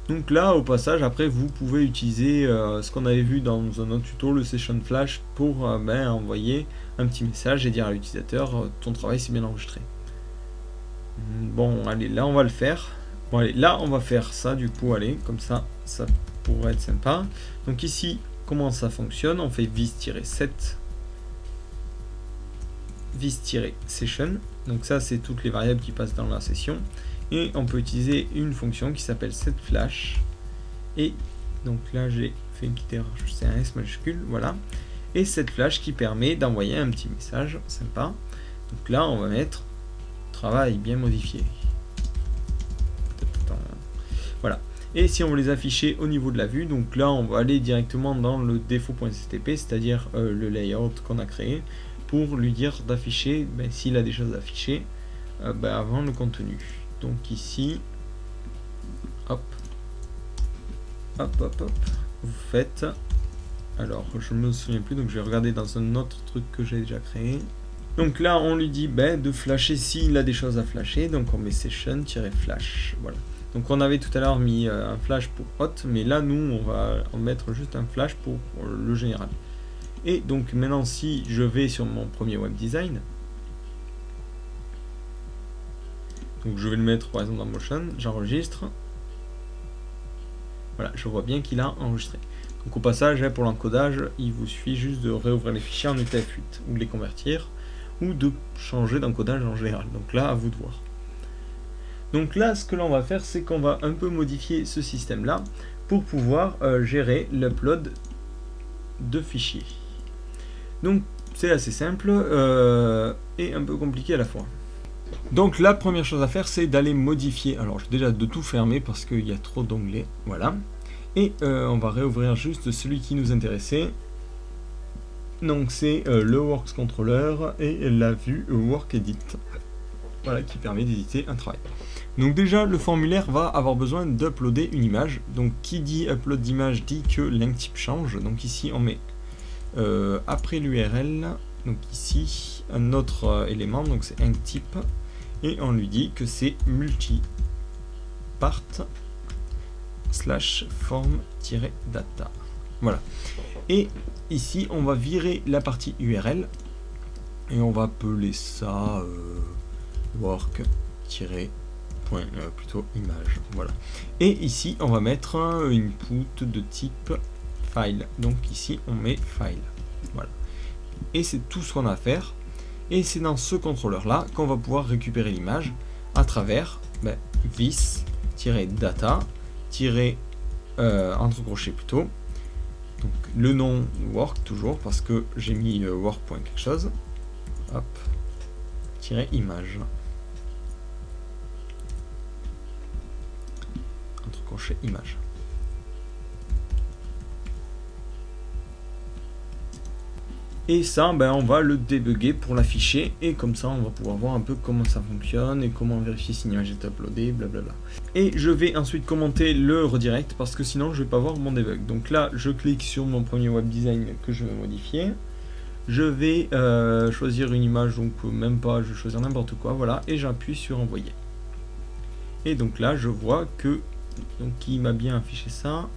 donc là au passage après vous pouvez utiliser ce qu'on avait vu dans un autre tuto, le session flash, pour envoyer un petit message et dire à l'utilisateur ton travail c'est bien enregistré. Bon allez, là on va le faire. Bon allez, là on va faire ça du coup, allez, comme ça pourrait être sympa. Donc ici comment ça fonctionne, on fait vis-set vis-session, donc ça c'est toutes les variables qui passent dans la session, et on peut utiliser une fonction qui s'appelle setFlash, et donc là j'ai fait une petite erreur, c'est un S majuscule, voilà, et setFlash qui permet d'envoyer un petit message sympa. Donc là on va mettre travail bien modifié, voilà. Et si on veut les afficher au niveau de la vue, donc là on va aller directement dans le défaut.stp, c'est-à-dire le layout qu'on a créé, pour lui dire d'afficher, s'il a des choses à afficher avant le contenu. Donc ici, hop, hop, hop, hop, vous faites, alors je me souviens plus, donc je vais regarder dans un autre truc que j'ai déjà créé. Donc là on lui dit de flasher s'il a des choses à flasher, donc on met session-flash, voilà. Donc on avait tout à l'heure mis un flash pour hot, mais là nous on va en mettre juste un flash pour le général. Et donc maintenant si je vais sur mon premier web design, donc je vais le mettre par exemple dans Motion, j'enregistre, voilà, je vois bien qu'il a enregistré. Donc au passage pour l'encodage il vous suffit juste de réouvrir les fichiers en UTF-8 ou de les convertir, ou de changer d'encodage en général, donc là à vous de voir. Donc là ce que l'on va faire c'est qu'on va un peu modifier ce système là pour pouvoir gérer l'upload de fichiers. Donc c'est assez simple et un peu compliqué à la fois. Donc la première chose à faire c'est d'aller modifier, alors déjà de tout fermer parce qu'il y a trop d'onglets, voilà. Et on va réouvrir juste celui qui nous intéressait. Donc c'est le Works Controller et la vue Work Edit, voilà, qui permet d'éditer un travail. Donc déjà le formulaire va avoir besoin d'uploader une image, donc qui dit upload d'image dit que l'enctype change, donc ici on met après l'URL, donc ici un autre élément, donc c'est enctype, et on lui dit que c'est multipart / form-data, voilà. Et ici on va virer la partie URL et on va appeler ça work- plutôt image, voilà. Et ici on va mettre un input de type file, donc ici on met file, voilà. Et c'est tout ce qu'on a à faire, et c'est dans ce contrôleur là qu'on va pouvoir récupérer l'image à travers vis-data entre crochets plutôt, donc le nom work toujours parce que j'ai mis work. quelque chose, hop, -image entre crochets image. Et ça, on va le débugger pour l'afficher, et comme ça on va pouvoir voir un peu comment ça fonctionne et comment vérifier si l'image est uploadée, blablabla. Et je vais ensuite commenter le redirect parce que sinon je vais pas voir mon debug. Donc là je clique sur mon premier web design que je vais modifier. Je vais choisir une image, donc même pas, je vais choisir n'importe quoi, voilà, et j'appuie sur envoyer. Et donc là je vois que il m'a bien affiché ça.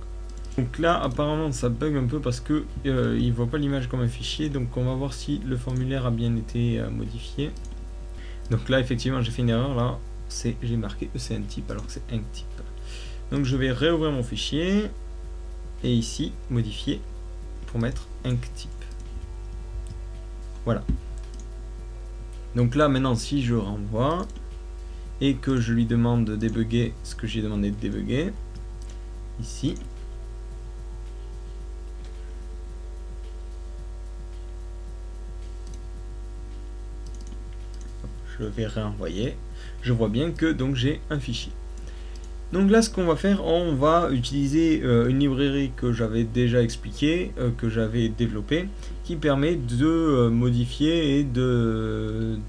Donc là apparemment ça bug un peu parce que il voit pas l'image comme un fichier, donc on va voir si le formulaire a bien été modifié. Donc là effectivement j'ai fait une erreur, là j'ai marqué ECNtype alors que c'est enctype. Donc je vais réouvrir mon fichier et ici modifier pour mettre enctype. Voilà. Donc là maintenant si je renvoie et que je lui demande de débugger ce que j'ai demandé de débugger ici, je vais réenvoyer, je vois bien que donc j'ai un fichier. Donc là ce qu'on va faire, on va utiliser une librairie que j'avais déjà expliqué, que j'avais développée, qui permet de modifier et de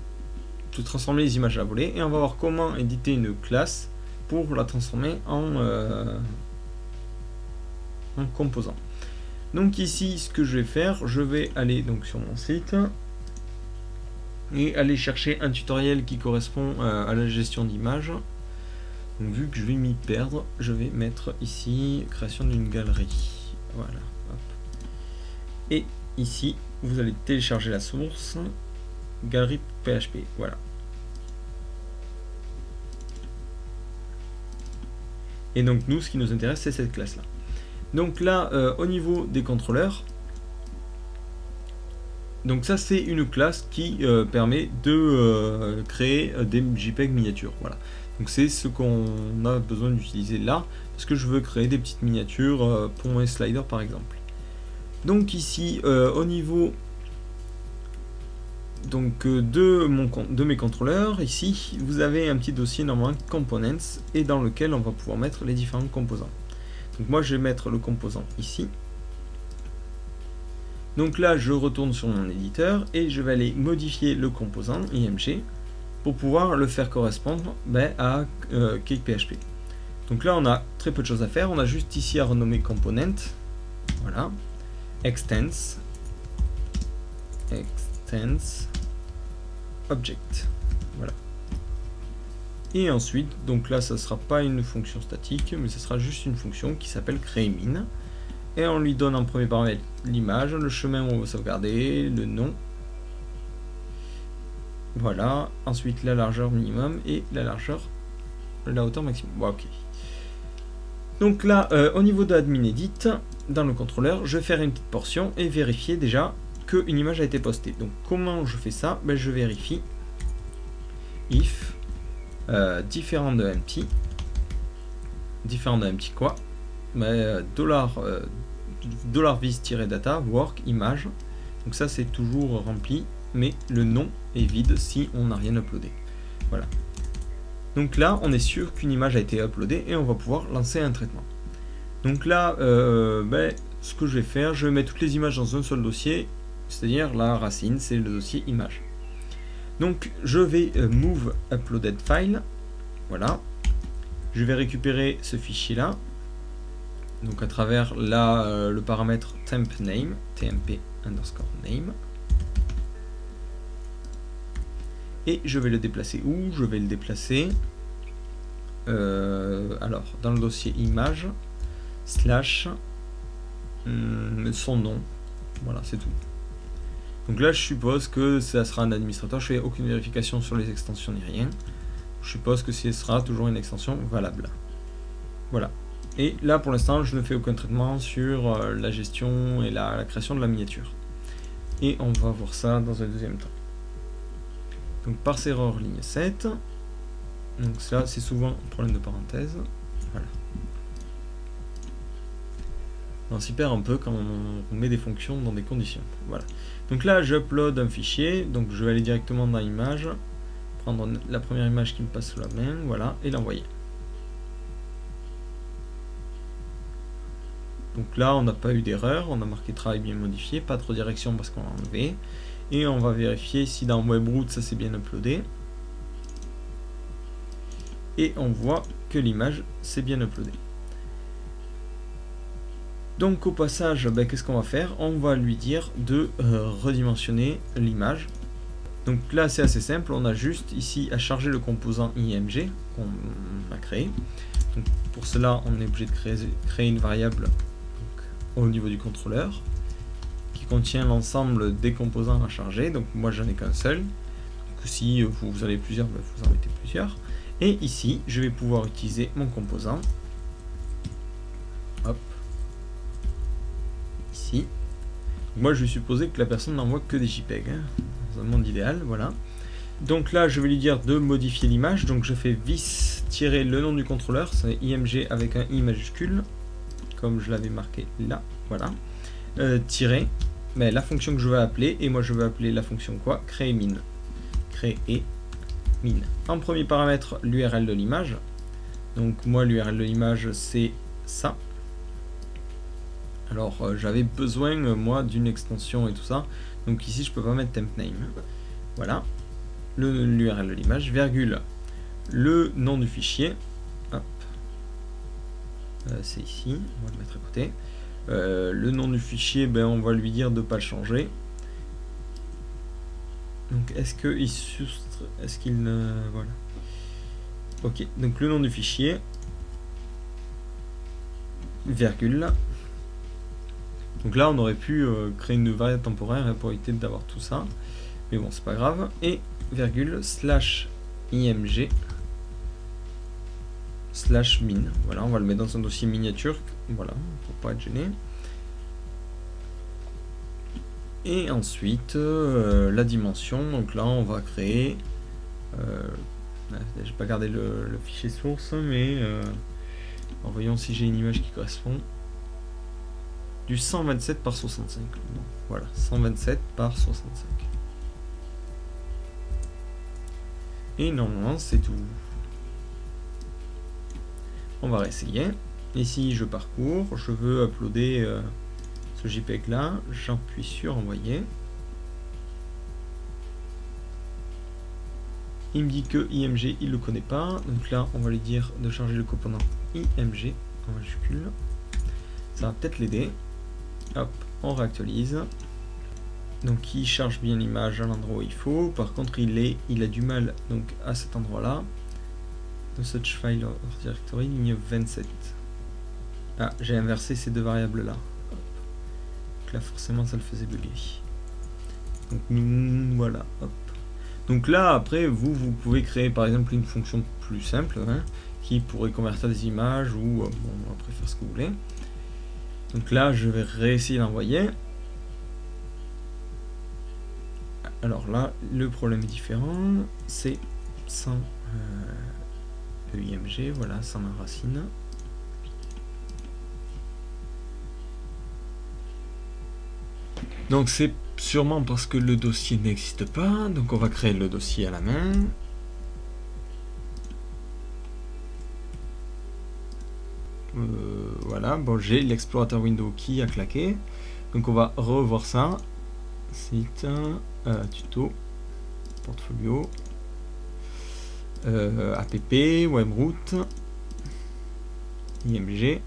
transformer les images à la volée, et on va voir comment éditer une classe pour la transformer en composant. Donc ici, ce que je vais faire, je vais aller donc sur mon site et aller chercher un tutoriel qui correspond à la gestion d'images. Donc vu que je vais m'y perdre, je vais mettre ici création d'une galerie. Voilà. Hop. Et ici, vous allez télécharger la source galerie PHP. Voilà. Et donc nous, ce qui nous intéresse, c'est cette classe-là. Donc là, au niveau des contrôleurs, donc ça c'est une classe qui permet de créer des JPEG miniatures. Voilà. Donc c'est ce qu'on a besoin d'utiliser là, parce que je veux créer des petites miniatures pour mon slider par exemple. Donc ici, au niveau donc, de mes contrôleurs, ici vous avez un petit dossier normalement components et dans lequel on va pouvoir mettre les différents composants. Donc moi je vais mettre le composant ici. Donc là je retourne sur mon éditeur et je vais aller modifier le composant IMG pour pouvoir le faire correspondre à CakePHP. Donc là on a très peu de choses à faire, on a juste ici à renommer component, voilà, extends object, voilà. Et ensuite, donc là ça sera pas une fonction statique, mais ce sera juste une fonction qui s'appelle createMin. Et on lui donne en premier paramètre l'image, le chemin où on veut sauvegarder, le nom. Voilà, ensuite la largeur minimum et la hauteur maximum. Bon, ok. Donc là, au niveau de admin edit, dans le contrôleur, je vais faire une petite portion et vérifier déjà qu'une image a été postée. Donc comment je fais ça? Je vérifie if différent de empty quoi, $vis-data work image. Donc ça c'est toujours rempli, mais le nom est vide si on n'a rien uploadé. Voilà. Donc là on est sûr qu'une image a été uploadée et on va pouvoir lancer un traitement. Donc là ce que je vais faire, je vais mettre toutes les images dans un seul dossier, c'est-à-dire la racine c'est le dossier image. Donc je vais move uploaded file, voilà, je vais récupérer ce fichier là, donc à travers le paramètre temp name, tmp underscore name, et je vais le déplacer où? Je vais le déplacer alors dans le dossier image slash son nom, voilà, c'est tout. Donc là je suppose que ça sera un administrateur, je fais aucune vérification sur les extensions ni rien, je suppose que ce sera toujours une extension valable. Voilà, et là pour l'instant je ne fais aucun traitement sur la gestion et la création de la miniature, et on va voir ça dans un deuxième temps. Donc parse error ligne 7, donc ça c'est souvent un problème de parenthèse, voilà. On s'y perd un peu quand on met des fonctions dans des conditions. Voilà. Donc là, j'upload un fichier. Donc je vais aller directement dans l'image, prendre la première image qui me passe sous la main, voilà, et l'envoyer. Donc là, on n'a pas eu d'erreur. On a marqué travail bien modifié, pas de redirection parce qu'on l'a enlevé. Et on va vérifier si dans Webroot ça s'est bien uploadé. Et on voit que l'image s'est bien uploadée. Donc au passage, qu'est-ce qu'on va faire? On va lui dire de redimensionner l'image. Donc là c'est assez simple, on a juste ici à charger le composant IMG qu'on a créé. Donc, pour cela on est obligé de créer une variable donc, au niveau du contrôleur qui contient l'ensemble des composants à charger. Donc moi j'en ai qu'un seul. Donc, si vous avez plusieurs, vous en mettez plusieurs. Et ici je vais pouvoir utiliser mon composant. Hop. Ici. Moi je vais supposer que la personne n'envoie que des JPEG, hein, dans un monde idéal, voilà. Donc là je vais lui dire de modifier l'image, donc je fais vis-le nom du contrôleur, c'est IMG avec un I majuscule, comme je l'avais marqué là, voilà. Tirer, la fonction que je vais appeler, et moi je vais appeler la fonction quoi? createMin. CreateMin. En premier paramètre, l'URL de l'image, donc moi l'URL de l'image c'est ça. Alors j'avais besoin moi d'une extension et tout ça, donc ici je peux pas mettre temp name. Voilà, l'URL de l'image, virgule, le nom du fichier, c'est ici, on va le mettre à côté. Le nom du fichier, ben, on va lui dire de ne pas le changer. Donc est-ce qu'il voilà. Ok, donc le nom du fichier, virgule. Donc là on aurait pu créer une variable temporaire pour éviter d'avoir tout ça. Mais bon, c'est pas grave. Et virgule slash img slash min. Voilà, on va le mettre dans un dossier miniature. Voilà, pour pas être gêné. Et ensuite, la dimension. Donc là, on va créer. J'ai pas gardé le fichier source, mais voyons si j'ai une image qui correspond. Du 127 par 65. Bon, voilà, 127 par 65. Et normalement, c'est tout. On va réessayer. Ici, je parcours. Je veux uploader ce JPEG là. J'appuie sur envoyer. Il me dit que IMG, il ne le connaît pas. Donc là, on va lui dire de charger le composant IMG en majuscule. Ça va peut-être l'aider. Hop, on réactualise. Donc il charge bien l'image à l'endroit où il faut. Par contre, il a du mal donc à cet endroit-là. No such file or directory, ligne 27. Ah, j'ai inversé ces deux variables-là. Donc là, forcément, ça le faisait bugger. Donc voilà. Hop. Donc là, après, vous pouvez créer par exemple une fonction plus simple qui pourrait convertir des images ou bon, après faire ce que vous voulez. Donc là, je vais réessayer d'envoyer. Alors là, le problème est différent. C'est sans le IMG, voilà, sans la racine. Donc c'est sûrement parce que le dossier n'existe pas. Donc on va créer le dossier à la main. Voilà, bon, j'ai l'explorateur window qui a claqué. Donc on va revoir ça. Site, tuto, portfolio, app, webroute, img.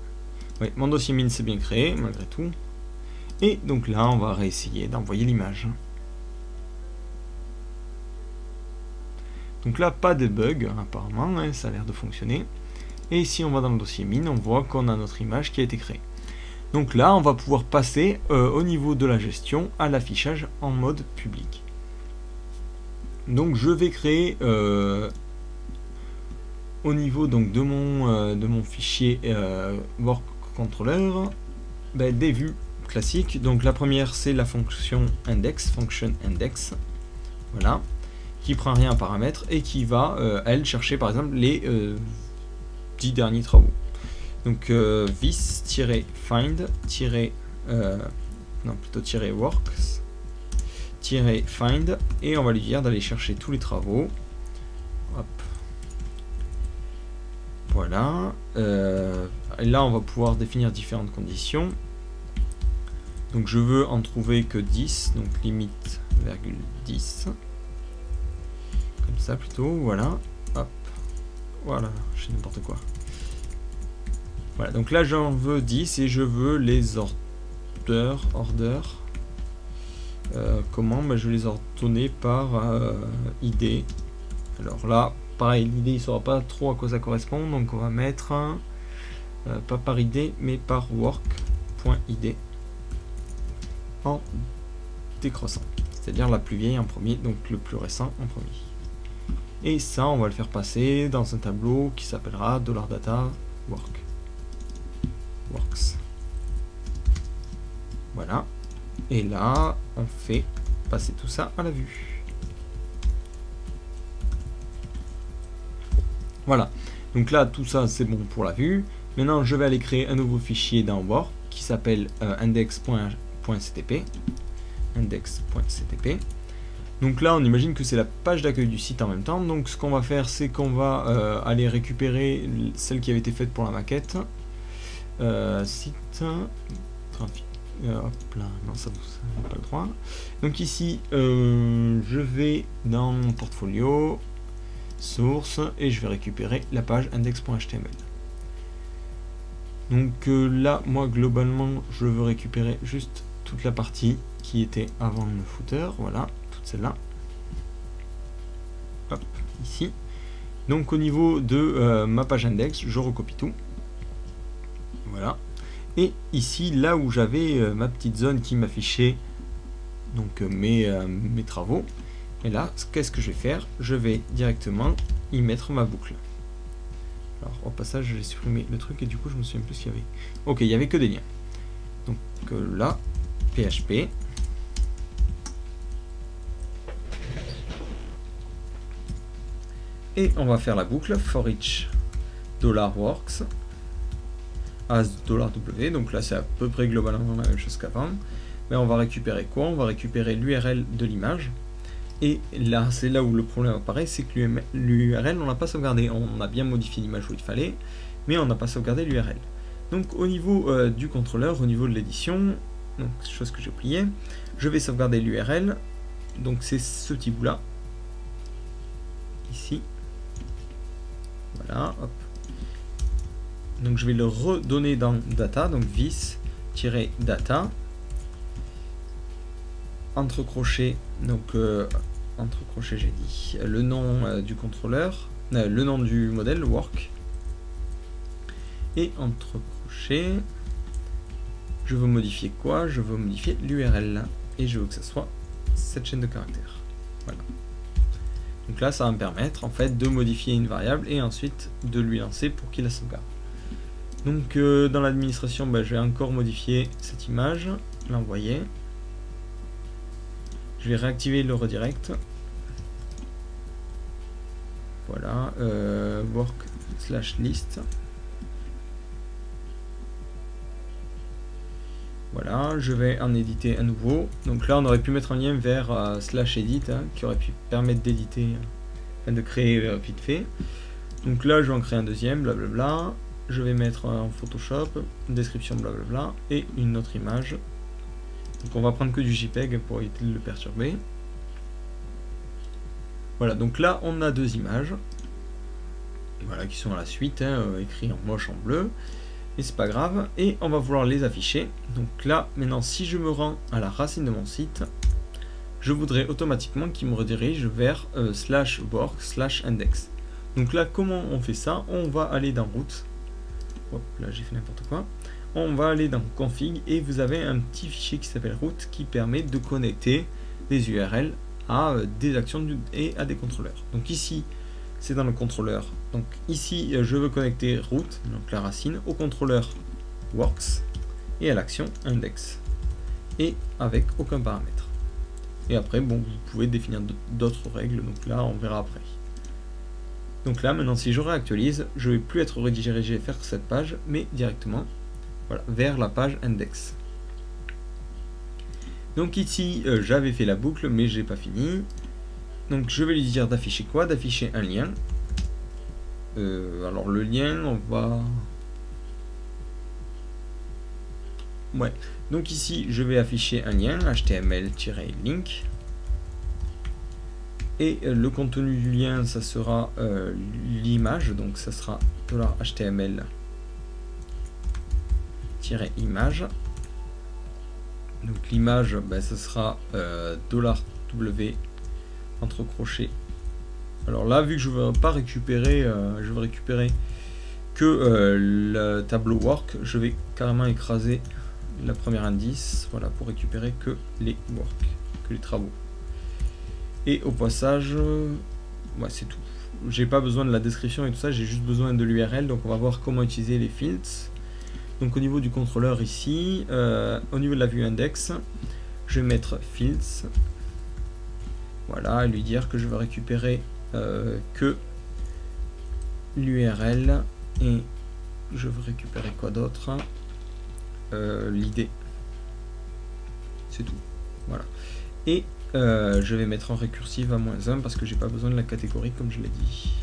Oui, mon dossier mine c'est bien créé malgré tout. Et donc là, on va réessayer d'envoyer l'image. Donc là, pas de bug apparemment, hein, ça a l'air de fonctionner. Et si on va dans le dossier mine, on voit qu'on a notre image qui a été créée. Donc là, on va pouvoir passer au niveau de la gestion à l'affichage en mode public. Donc je vais créer au niveau donc, de mon fichier work controller des vues classiques. Donc la première c'est la fonction index, voilà, qui prend rien en paramètre et qui va elle chercher par exemple les 10 derniers travaux. Donc vis-find -works -find et on va lui dire d'aller chercher tous les travaux. Hop. Voilà. Et là on va pouvoir définir différentes conditions. Donc je veux en trouver que 10, donc limite virgule 10. Comme ça plutôt, voilà. Hop. Voilà, je fais n'importe quoi. Voilà, donc là j'en veux 10 et je veux les order. Comment je vais les ordonner par ID. Alors là, pareil, l'idée il ne saura pas trop à quoi ça correspond, donc on va mettre pas par ID mais par work.id en décroissant, c'est-à-dire la plus vieille en premier, donc le plus récent en premier. Et ça, on va le faire passer dans un tableau qui s'appellera $data works. Voilà. Et là, on fait passer tout ça à la vue. Voilà. Donc là, tout ça, c'est bon pour la vue. Maintenant, je vais aller créer un nouveau fichier dans Work qui s'appelle index.ctp. Donc là, on imagine que c'est la page d'accueil du site en même temps. Donc ce qu'on va faire, c'est qu'on va aller récupérer celle qui avait été faite pour la maquette. Site, trafic, hop là, non, ça n'a pas le droit. Donc ici, je vais dans mon portfolio, source, et je vais récupérer la page index.html. Donc là, moi globalement, je veux récupérer juste toute la partie qui était avant le footer, voilà, toute celle-là. Hop, ici. Donc au niveau de ma page index, je recopie tout. Voilà. Et ici, là où j'avais ma petite zone qui m'affichait donc mes travaux, et là, qu'est-ce que je vais faire? Je vais directement y mettre ma boucle. Alors au passage, j'ai supprimé le truc et du coup, je me souviens plus ce qu'il y avait. Ok, il n'y avait que des liens. Donc là, PHP. Et on va faire la boucle for each $works as $w. Donc là, c'est à peu près globalement la même chose qu'avant. Mais on va récupérer quoi? On va récupérer l'URL de l'image. Et là, c'est là où le problème apparaît, c'est que l'URL, on l'a pas sauvegardé. On a bien modifié l'image où il fallait, mais on n'a pas sauvegardé l'URL. Donc au niveau du contrôleur, au niveau de l'édition, donc chose que j'ai oublié, je vais sauvegarder l'URL. Donc c'est ce petit bout là, ici. Voilà, hop. Donc je vais le redonner dans data, donc vis-data. Entre crochets, donc entre crochets j'ai dit le nom du contrôleur, le nom du modèle work, et entre crochets je veux modifier quoi? Je veux modifier l'URL et je veux que ce soit cette chaîne de caractères. Voilà. Donc là ça va me permettre en fait de modifier une variable et ensuite de lui lancer pour qu'il la sauvegarde. Donc dans l'administration, je vais encore modifier cette image, l'envoyer. Je vais réactiver le redirect. Voilà, work/list. Voilà, je vais en éditer à nouveau. Donc là, on aurait pu mettre un lien vers /edit qui aurait pu permettre d'éditer, de créer vite fait. Donc là, je vais en créer un deuxième, blablabla. Je vais mettre en Photoshop, une description, blablabla, et une autre image. Donc on va prendre que du JPEG pour éviter de le perturber. Voilà, donc là on a deux images. Voilà, qui sont à la suite, écrit en moche en bleu. Et c'est pas grave. Et on va vouloir les afficher. Donc là, maintenant, si je me rends à la racine de mon site, je voudrais automatiquement qu'il me redirige vers /work/index. Donc là, comment on fait ça? On va aller dans route. Hop, là j'ai fait n'importe quoi. On va aller dans config et vous avez un petit fichier qui s'appelle route qui permet de connecter des URL à des actions et à des contrôleurs. Donc ici c'est dans le contrôleur. Donc ici je veux connecter route, donc la racine, au contrôleur works et à l'action index et avec aucun paramètre. Et après bon, vous pouvez définir d'autres règles, donc là on verra après. Donc là maintenant si je réactualise, je ne vais plus être redirigé vers cette page mais directement voilà, vers la page index. Donc ici j'avais fait la boucle mais j'ai pas fini. Donc je vais lui dire d'afficher quoi? D'afficher un lien. Alors le lien on va... Ouais, donc ici je vais afficher un lien HTML-link. Et le contenu du lien ça sera l'image, donc ça sera $HTML image. Donc l'image ça sera $W entre crochets. Alors là vu que je veux pas récupérer je veux récupérer que le tableau work, je vais carrément écraser la première indice, voilà, pour récupérer que les work, que les travaux. Et au passage ouais, c'est tout, j'ai pas besoin de la description et tout ça, j'ai juste besoin de l'URL. Donc on va voir comment utiliser les fields. Donc au niveau du contrôleur ici, au niveau de la vue index, je vais mettre fields, voilà, et lui dire que je veux récupérer que l'URL et je veux récupérer quoi d'autre, l'id, c'est tout, voilà. Et je vais mettre en récursive à -1 parce que j'ai pas besoin de la catégorie comme je l'ai dit.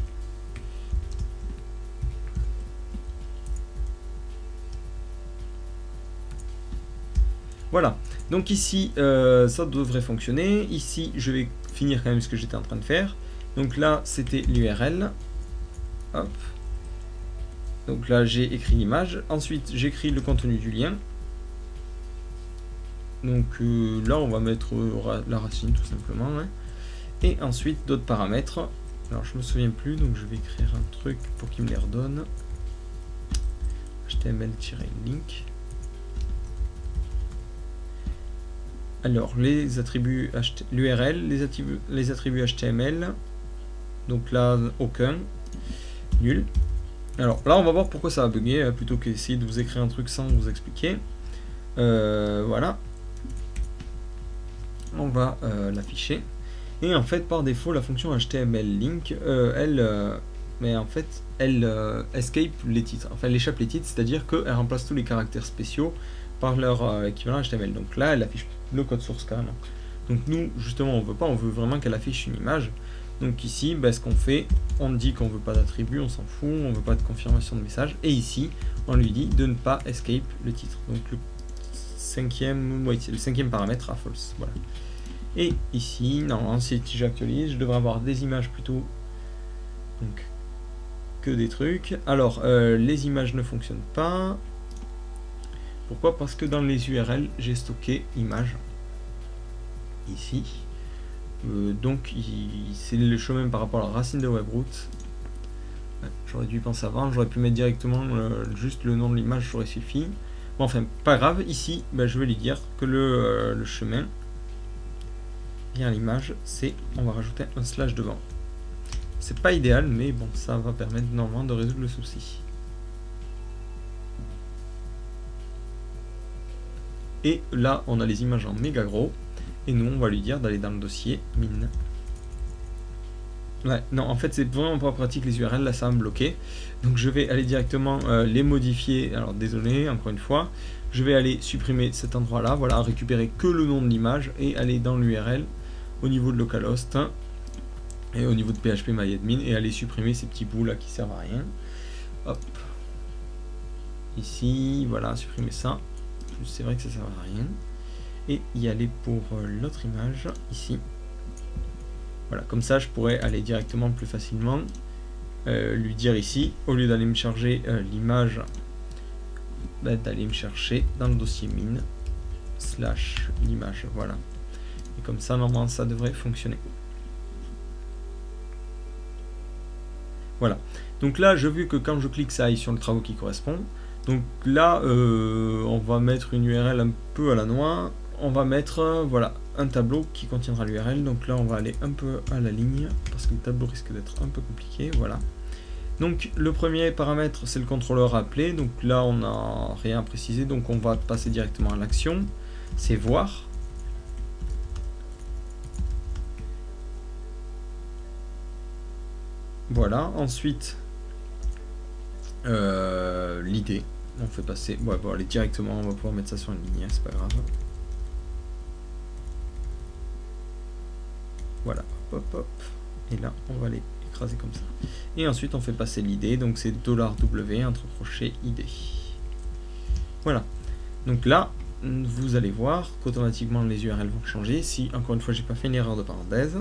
Voilà, donc ici ça devrait fonctionner. Ici je vais finir quand même ce que j'étais en train de faire. Donc là c'était l'URL. Hop. Donc là j'ai écrit l'image, ensuite j'écris le contenu du lien. Donc là on va mettre la racine tout simplement, hein. Et ensuite d'autres paramètres. Alors je me souviens plus, donc je vais écrire un truc pour qu'il me les redonne. HTML-link. Alors les attributs l'URL, les attributs HTML. Donc là aucun, nul. Alors là on va voir pourquoi ça a bugué, plutôt qu'essayer de vous écrire un truc sans vous expliquer. Voilà. On va l'afficher. Et en fait par défaut la fonction HTML-link, mais en fait elle escape les titres, enfin elle échappe les titres, c'est-à-dire qu'elle remplace tous les caractères spéciaux par leur équivalent HTML. Donc là elle affiche le code source carrément. Donc nous justement on veut pas, on veut vraiment qu'elle affiche une image. Donc ici ce qu'on fait, on dit qu'on veut pas d'attribut, on s'en fout, on veut pas de confirmation de message, et ici on lui dit de ne pas escape le titre. Donc le cinquième paramètre à false. Voilà. Et ici, normalement, si j'actualise, je devrais avoir des images plutôt donc, que des trucs. Alors, les images ne fonctionnent pas. Pourquoi? Parce que dans les URL, j'ai stocké images. Ici. Donc, c'est le chemin par rapport à la racine de Webroot. Ouais, j'aurais dû y penser avant. J'aurais pu mettre directement juste le nom de l'image, j'aurais suffi. Bon, enfin, pas grave. Ici, je vais lui dire que le chemin... bien l'image, c'est on va rajouter un slash devant. C'est pas idéal, mais bon, ça va permettre normalement de résoudre le souci. Et là, on a les images en méga gros, et nous, on va lui dire d'aller dans le dossier min. Ouais, non, en fait, c'est vraiment pas pratique les URL, là, ça va me bloquer. Donc, je vais aller directement les modifier. Alors, désolé, encore une fois, je vais aller supprimer cet endroit-là, voilà, récupérer que le nom de l'image et aller dans l'URL. Au niveau de localhost et au niveau de phpMyAdmin et aller supprimer ces petits bouts là qui servent à rien. Hop, ici, voilà, supprimer ça. C'est vrai que ça sert à rien. Et y aller pour l'autre image ici. Voilà, comme ça je pourrais aller directement plus facilement lui dire ici, au lieu d'aller me charger l'image, d'aller me chercher dans le dossier min slash l'image. Voilà. Et comme ça, normalement, ça devrait fonctionner. Voilà. Donc là, je vu que quand je clique, ça aille sur le travaux qui correspond. Donc là, on va mettre une URL un peu à la noix. On va mettre, voilà, un tableau qui contiendra l'URL. Donc là, on va aller un peu à la ligne, parce que le tableau risque d'être un peu compliqué. Voilà. Donc le premier paramètre, c'est le contrôleur à appeler. Donc là, on n'a rien à préciser. Donc on va passer directement à l'action. C'est voir. Voilà, ensuite l'idée, on fait passer, ouais, bon, aller directement, on va pouvoir mettre ça sur une ligne, c'est pas grave. Voilà, hop, hop, et là on va les écraser comme ça. Et ensuite on fait passer l'idée, donc c'est $W entre crochets ID. Voilà, donc là vous allez voir qu'automatiquement les URL vont changer, si encore une fois j'ai pas fait une erreur de parenthèse.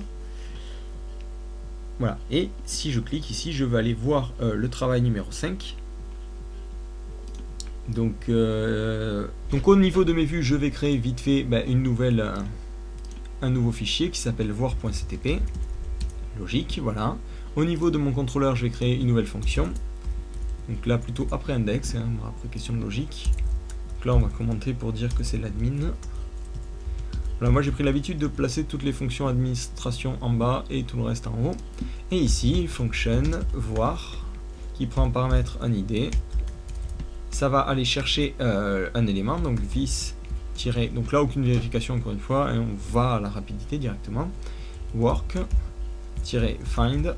Voilà, et si je clique ici, je vais aller voir le travail numéro 5. Donc au niveau de mes vues, je vais créer vite fait un nouveau fichier qui s'appelle voir.ctp. Logique, voilà. Au niveau de mon contrôleur, je vais créer une nouvelle fonction. Donc là, plutôt après index, hein, après question de logique. Donc là, on va commenter pour dire que c'est l'admin. Voilà, moi j'ai pris l'habitude de placer toutes les fonctions administration en bas et tout le reste en haut. Et ici, function voir, qui prend en paramètre un ID. Ça va aller chercher un élément, donc vis donc là aucune vérification encore une fois, et on va à la rapidité directement. Work find,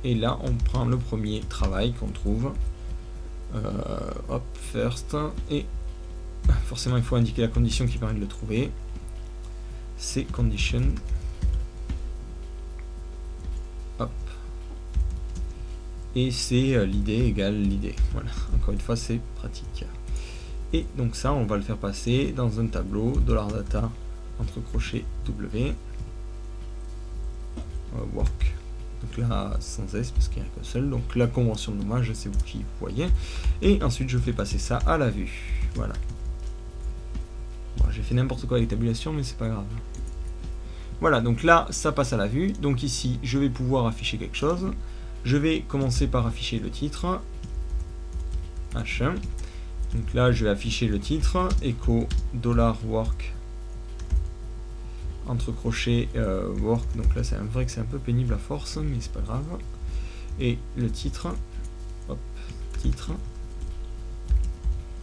et là on prend le premier travail qu'on trouve. Hop, first, et forcément il faut indiquer la condition qui permet de le trouver, c'est condition, hop, et c'est l'idée égale l'idée. Voilà, encore une fois c'est pratique. Et donc ça on va le faire passer dans un tableau $data entre crochets W work. Donc là, sans S, parce qu'il n'y a qu'un seul. Donc la convention de nommage, c'est vous qui voyez. Et ensuite, je fais passer ça à la vue. Voilà. Bon, j'ai fait n'importe quoi avec tabulation, mais c'est pas grave. Voilà, donc là, ça passe à la vue. Donc ici, je vais pouvoir afficher quelque chose. Je vais commencer par afficher le titre. H1. Donc là, je vais afficher le titre. Echo $work. Entre crochets work. Donc là, c'est vrai que c'est un peu pénible à force, mais c'est pas grave. Et le titre. Hop, titre.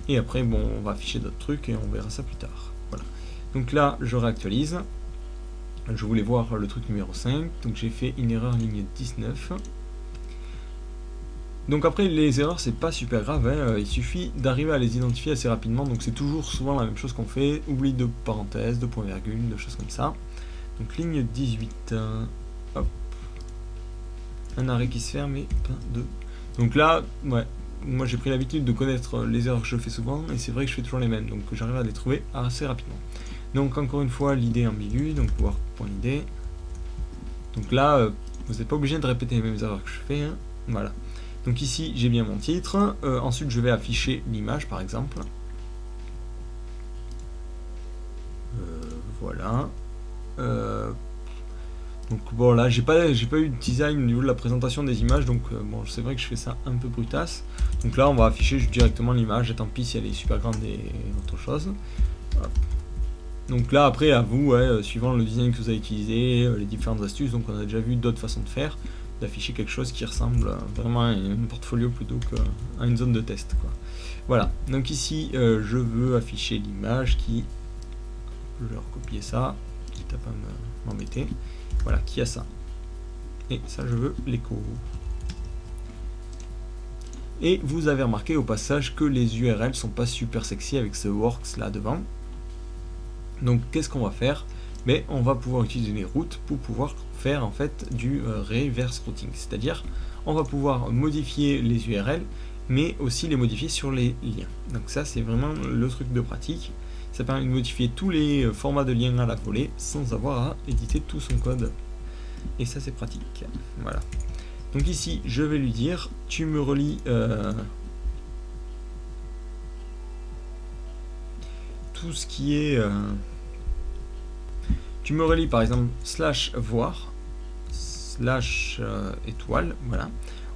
Et après, bon, on va afficher d'autres trucs et on verra ça plus tard. Voilà. Donc là, je réactualise. Je voulais voir le truc numéro 5, donc j'ai fait une erreur ligne 19. Donc après, les erreurs, c'est pas super grave, hein. Il suffit d'arriver à les identifier assez rapidement, donc c'est toujours souvent la même chose qu'on fait, oubli de parenthèses, de point-virgule, de choses comme ça. Donc ligne 18, hop, un arrêt qui se ferme et pas de... Donc là, ouais, moi j'ai pris l'habitude de connaître les erreurs que je fais souvent, et c'est vrai que je fais toujours les mêmes, donc j'arrive à les trouver assez rapidement. Donc encore une fois, l'idée ambiguë, donc work.id. Donc là, vous n'êtes pas obligé de répéter les mêmes erreurs que je fais, hein. Voilà. Donc ici, j'ai bien mon titre. Ensuite, je vais afficher l'image, par exemple. Voilà. Donc bon, là, j'ai pas eu de design au niveau de la présentation des images, donc bon, c'est vrai que je fais ça un peu brutasse. Donc là, on va afficher directement l'image, et tant pis si elle est super grande et autre chose. Hop. Donc là, après, à vous, suivant le design que vous avez utilisé, les différentes astuces, donc on a déjà vu d'autres façons de faire, d'afficher quelque chose qui ressemble vraiment à un portfolio plutôt qu'à une zone de test, quoi. Voilà, donc ici, je veux afficher l'image qui... Je vais recopier ça, quitte à pas m'embêter. Voilà, qui a ça. Et ça, je veux l'écho. Et vous avez remarqué au passage que les URL sont pas super sexy avec ce works là devant. Donc qu'est-ce qu'on va faire? Mais on va pouvoir utiliser les routes pour pouvoir faire en fait du reverse routing, c'est-à-dire on va pouvoir modifier les URL mais aussi les modifier sur les liens. Donc ça c'est vraiment le truc de pratique, ça permet de modifier tous les formats de liens à la volée sans avoir à éditer tout son code, et ça c'est pratique. Voilà, donc ici je vais lui dire tu me relis tout ce qui est tu me relis par exemple /voir / étoile, voilà,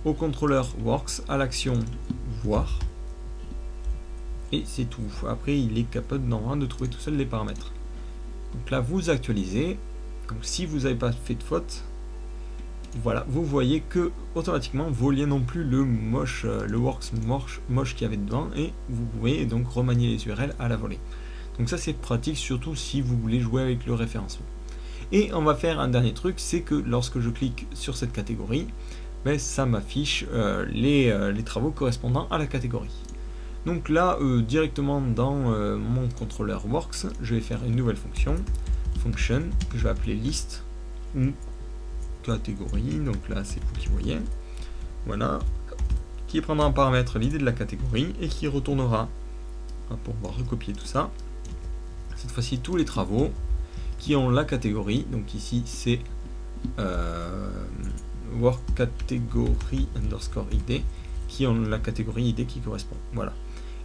au contrôleur works, à l'action voir, et c'est tout. Après il est capable normalement de trouver tout seul les paramètres. Donc là vous actualisez, donc si vous n'avez pas fait de faute, voilà, vous voyez que automatiquement vos liens n'ont plus le moche, le works moche qu'il y avait dedans, et vous pouvez donc remanier les URL à la volée. Donc ça c'est pratique, surtout si vous voulez jouer avec le référencement. Et on va faire un dernier truc, c'est que lorsque je clique sur cette catégorie, ben, ça m'affiche les travaux correspondant à la catégorie. Donc là, directement dans mon contrôleur works, je vais faire une nouvelle fonction, function, que je vais appeler list ou catégorie, donc là c'est vous qui voyez, voilà, qui prendra en paramètre l'idée de la catégorie et qui retournera, pour pouvoir recopier tout ça, cette fois-ci tous les travaux qui ont la catégorie, donc ici c'est work category _id, qui ont la catégorie id qui correspond, voilà.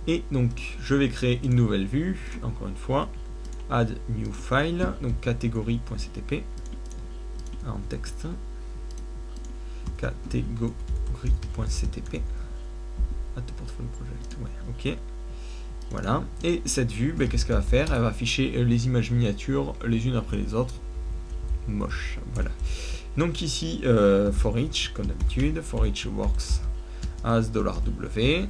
Et donc je vais créer une nouvelle vue, encore une fois, add new file, donc catégorie.ctp en texte, catégorie.ctp, add portfolio project, ouais, ok. Voilà, et cette vue, ben, qu'est-ce qu'elle va faire? Elle va afficher les images miniatures les unes après les autres, moche, voilà. Donc ici, for each, comme d'habitude, for each works as $w.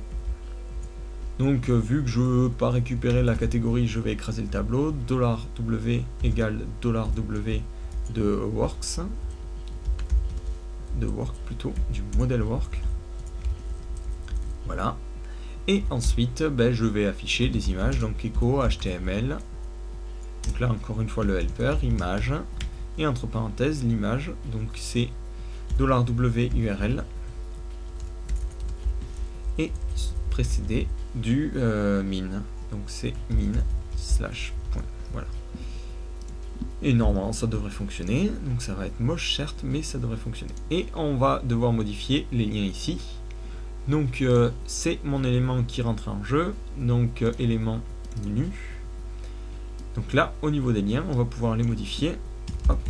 Donc vu que je ne veux pas récupérer la catégorie, je vais écraser le tableau, $w égale $w de works, de work plutôt, du modèle work, voilà. Et ensuite, ben, je vais afficher les images, donc echo HTML. Donc là, encore une fois, le helper, image, et entre parenthèses, l'image, donc c'est $w URL, et précédé du min, donc c'est min /. Voilà. Et normalement ça devrait fonctionner, donc ça va être moche certes, mais ça devrait fonctionner. Et on va devoir modifier les liens ici. Donc c'est mon élément qui rentre en jeu, donc élément menu. Donc là, au niveau des liens, on va pouvoir les modifier. Hop.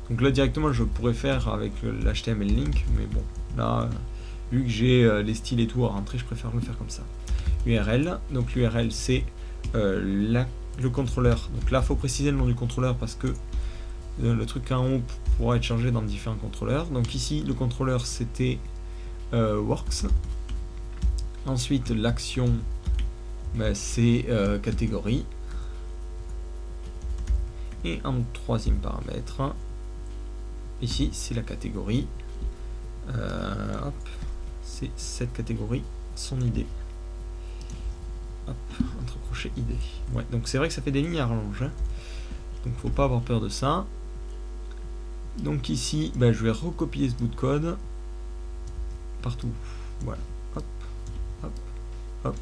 Donc là directement je pourrais faire avec l'HTML link, mais bon, là, vu que j'ai les styles et tout à rentrer, je préfère le faire comme ça. URL, donc l'URL c'est le contrôleur. Donc là, il faut préciser le nom du contrôleur parce que le truc en haut pourra être changé dans différents contrôleurs. Donc ici, le contrôleur c'était works. Ensuite, l'action ben, c'est catégorie. Et en troisième paramètre, ici c'est la catégorie. C'est cette catégorie, son ID. Hop, entre crochets ID. Ouais, donc c'est vrai que ça fait des lignes à rallonge. Hein. Donc faut pas avoir peur de ça. Donc ici, ben, je vais recopier ce bout de code partout. Voilà. Hop, hop, hop.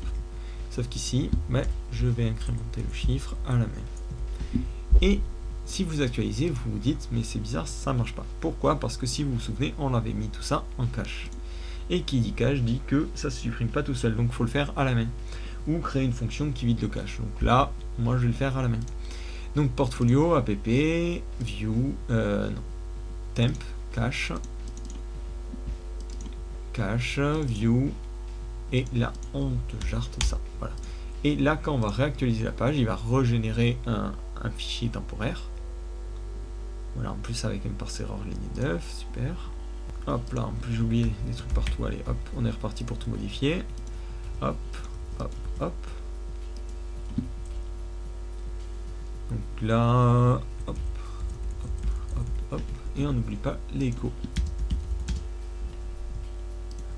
Sauf qu'ici, ben, je vais incrémenter le chiffre à la main. Et si vous actualisez, vous vous dites, mais c'est bizarre, ça marche pas. Pourquoi? Parce que si vous vous souvenez, on avait mis tout ça en cache. Et qui dit cache dit que ça se supprime pas tout seul. Donc il faut le faire à la main. Ou créer une fonction qui vide le cache. Donc là, moi je vais le faire à la main. Donc portfolio, app, view, non, temp, cache, view, et là on te jarte ça. Voilà. Et là, quand on va réactualiser la page, il va régénérer un fichier temporaire. Voilà, en plus avec un parse error ligne 9, super. Hop là, en plus j'ai oublié des trucs partout. Allez, hop, on est reparti pour tout modifier. Hop, hop, hop. Donc là, hop, hop, hop, hop. Et on n'oublie pas l'écho.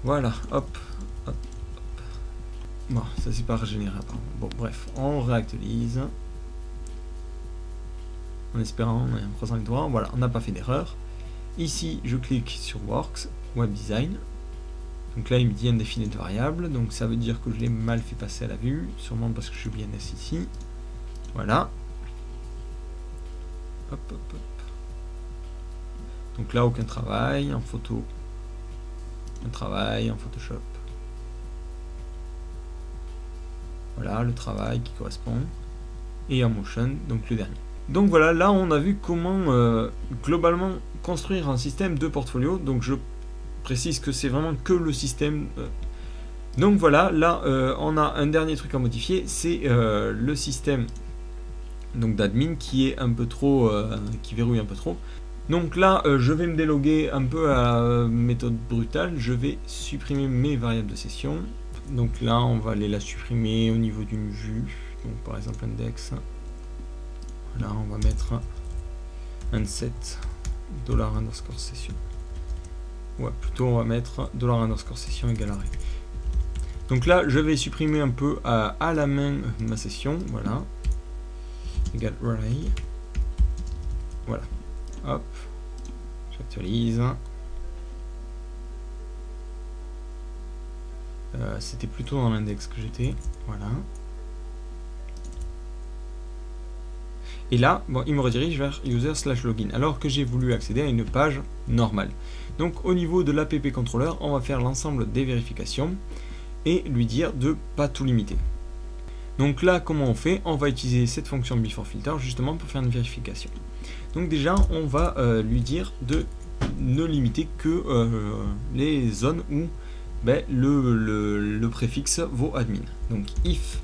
Voilà, hop, hop, hop. Bon, ça c'est pas régénéré apparemment. Bon, bref, on réactualise. En espérant, en croisant les doigts, voilà, on n'a pas fait d'erreur. Ici, je clique sur Works, Web Design. Donc là, il me dit indefinite variable, donc ça veut dire que je l'ai mal fait passer à la vue, sûrement parce que je suis oublié un S ici. Voilà. Hop, hop, hop. Donc là, aucun travail, en photo, un travail, en Photoshop. Voilà, le travail qui correspond. Et en Motion, donc le dernier. Donc voilà, là on a vu comment globalement construire un système de portfolio. Donc je précise que c'est vraiment que le système. Donc voilà, là on a un dernier truc à modifier, c'est le système d'admin qui est un peu trop, qui verrouille un peu trop. Donc là je vais me déloguer un peu à la méthode brutale, je vais supprimer mes variables de session. Donc là on va aller la supprimer au niveau d'une vue, donc par exemple index. Là, on va mettre un set $_session. Ouais, plutôt on va mettre $_session égale array. Donc là, je vais supprimer un peu à la main ma session. Voilà. Égale array. Voilà. Hop. J'actualise. C'était plutôt dans l'index que j'étais. Voilà. Et là, bon, il me redirige vers user/login, alors que j'ai voulu accéder à une page normale. Donc au niveau de l'app controller, on va faire l'ensemble des vérifications et lui dire de pas tout limiter. Donc là, comment on fait? On va utiliser cette fonction beforeFilter justement pour faire une vérification. Donc déjà, on va lui dire de ne limiter que les zones où ben, le préfixe vaut admin. Donc if,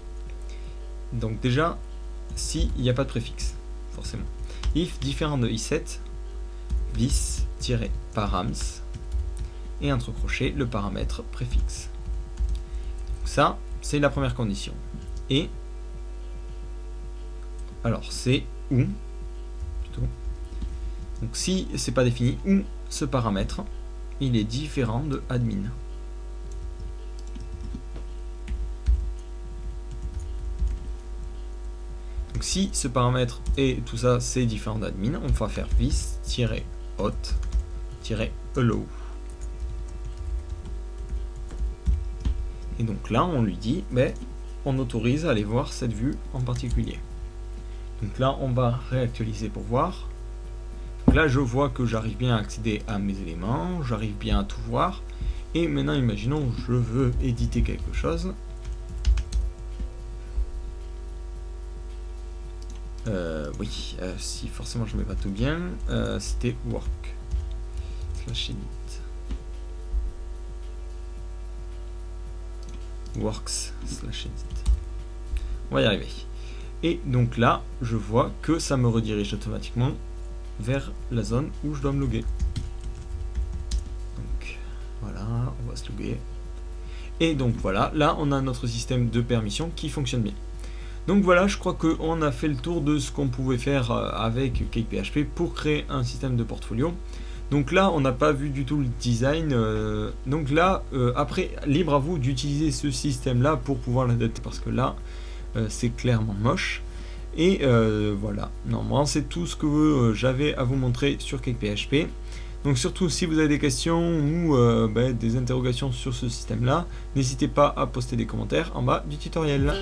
donc déjà, s'il n'y a pas de préfixe, forcément. If différent de i7, this-params, et entre crochets le paramètre préfixe. Donc ça, c'est la première condition. Et, alors c'est ou, plutôt. Donc si c'est pas défini, ou ce paramètre, il est différent de admin. Donc si ce paramètre et tout ça c'est différent d'admin, on va faire this-hot-allow. Et donc là on lui dit, ben, on autorise à aller voir cette vue en particulier. Donc là, on va réactualiser pour voir. Donc là, je vois que j'arrive bien à accéder à mes éléments, j'arrive bien à tout voir. Et maintenant, imaginons, je veux éditer quelque chose. Oui, si forcément je ne mets pas tout bien, c'était work / edit. Works / edit. On va y arriver. Et donc là, je vois que ça me redirige automatiquement vers la zone où je dois me loguer. Donc voilà, on va se loguer. Et donc voilà, là on a notre système de permission qui fonctionne bien. Donc voilà, je crois qu'on a fait le tour de ce qu'on pouvait faire avec CakePHP pour créer un système de portfolio. Donc là, on n'a pas vu du tout le design. Donc là, après, libre à vous d'utiliser ce système-là pour pouvoir l'adapter. Parce que là, c'est clairement moche. Et voilà, normalement, c'est tout ce que j'avais à vous montrer sur CakePHP. Donc surtout, si vous avez des questions ou des interrogations sur ce système-là, n'hésitez pas à poster des commentaires en bas du tutoriel.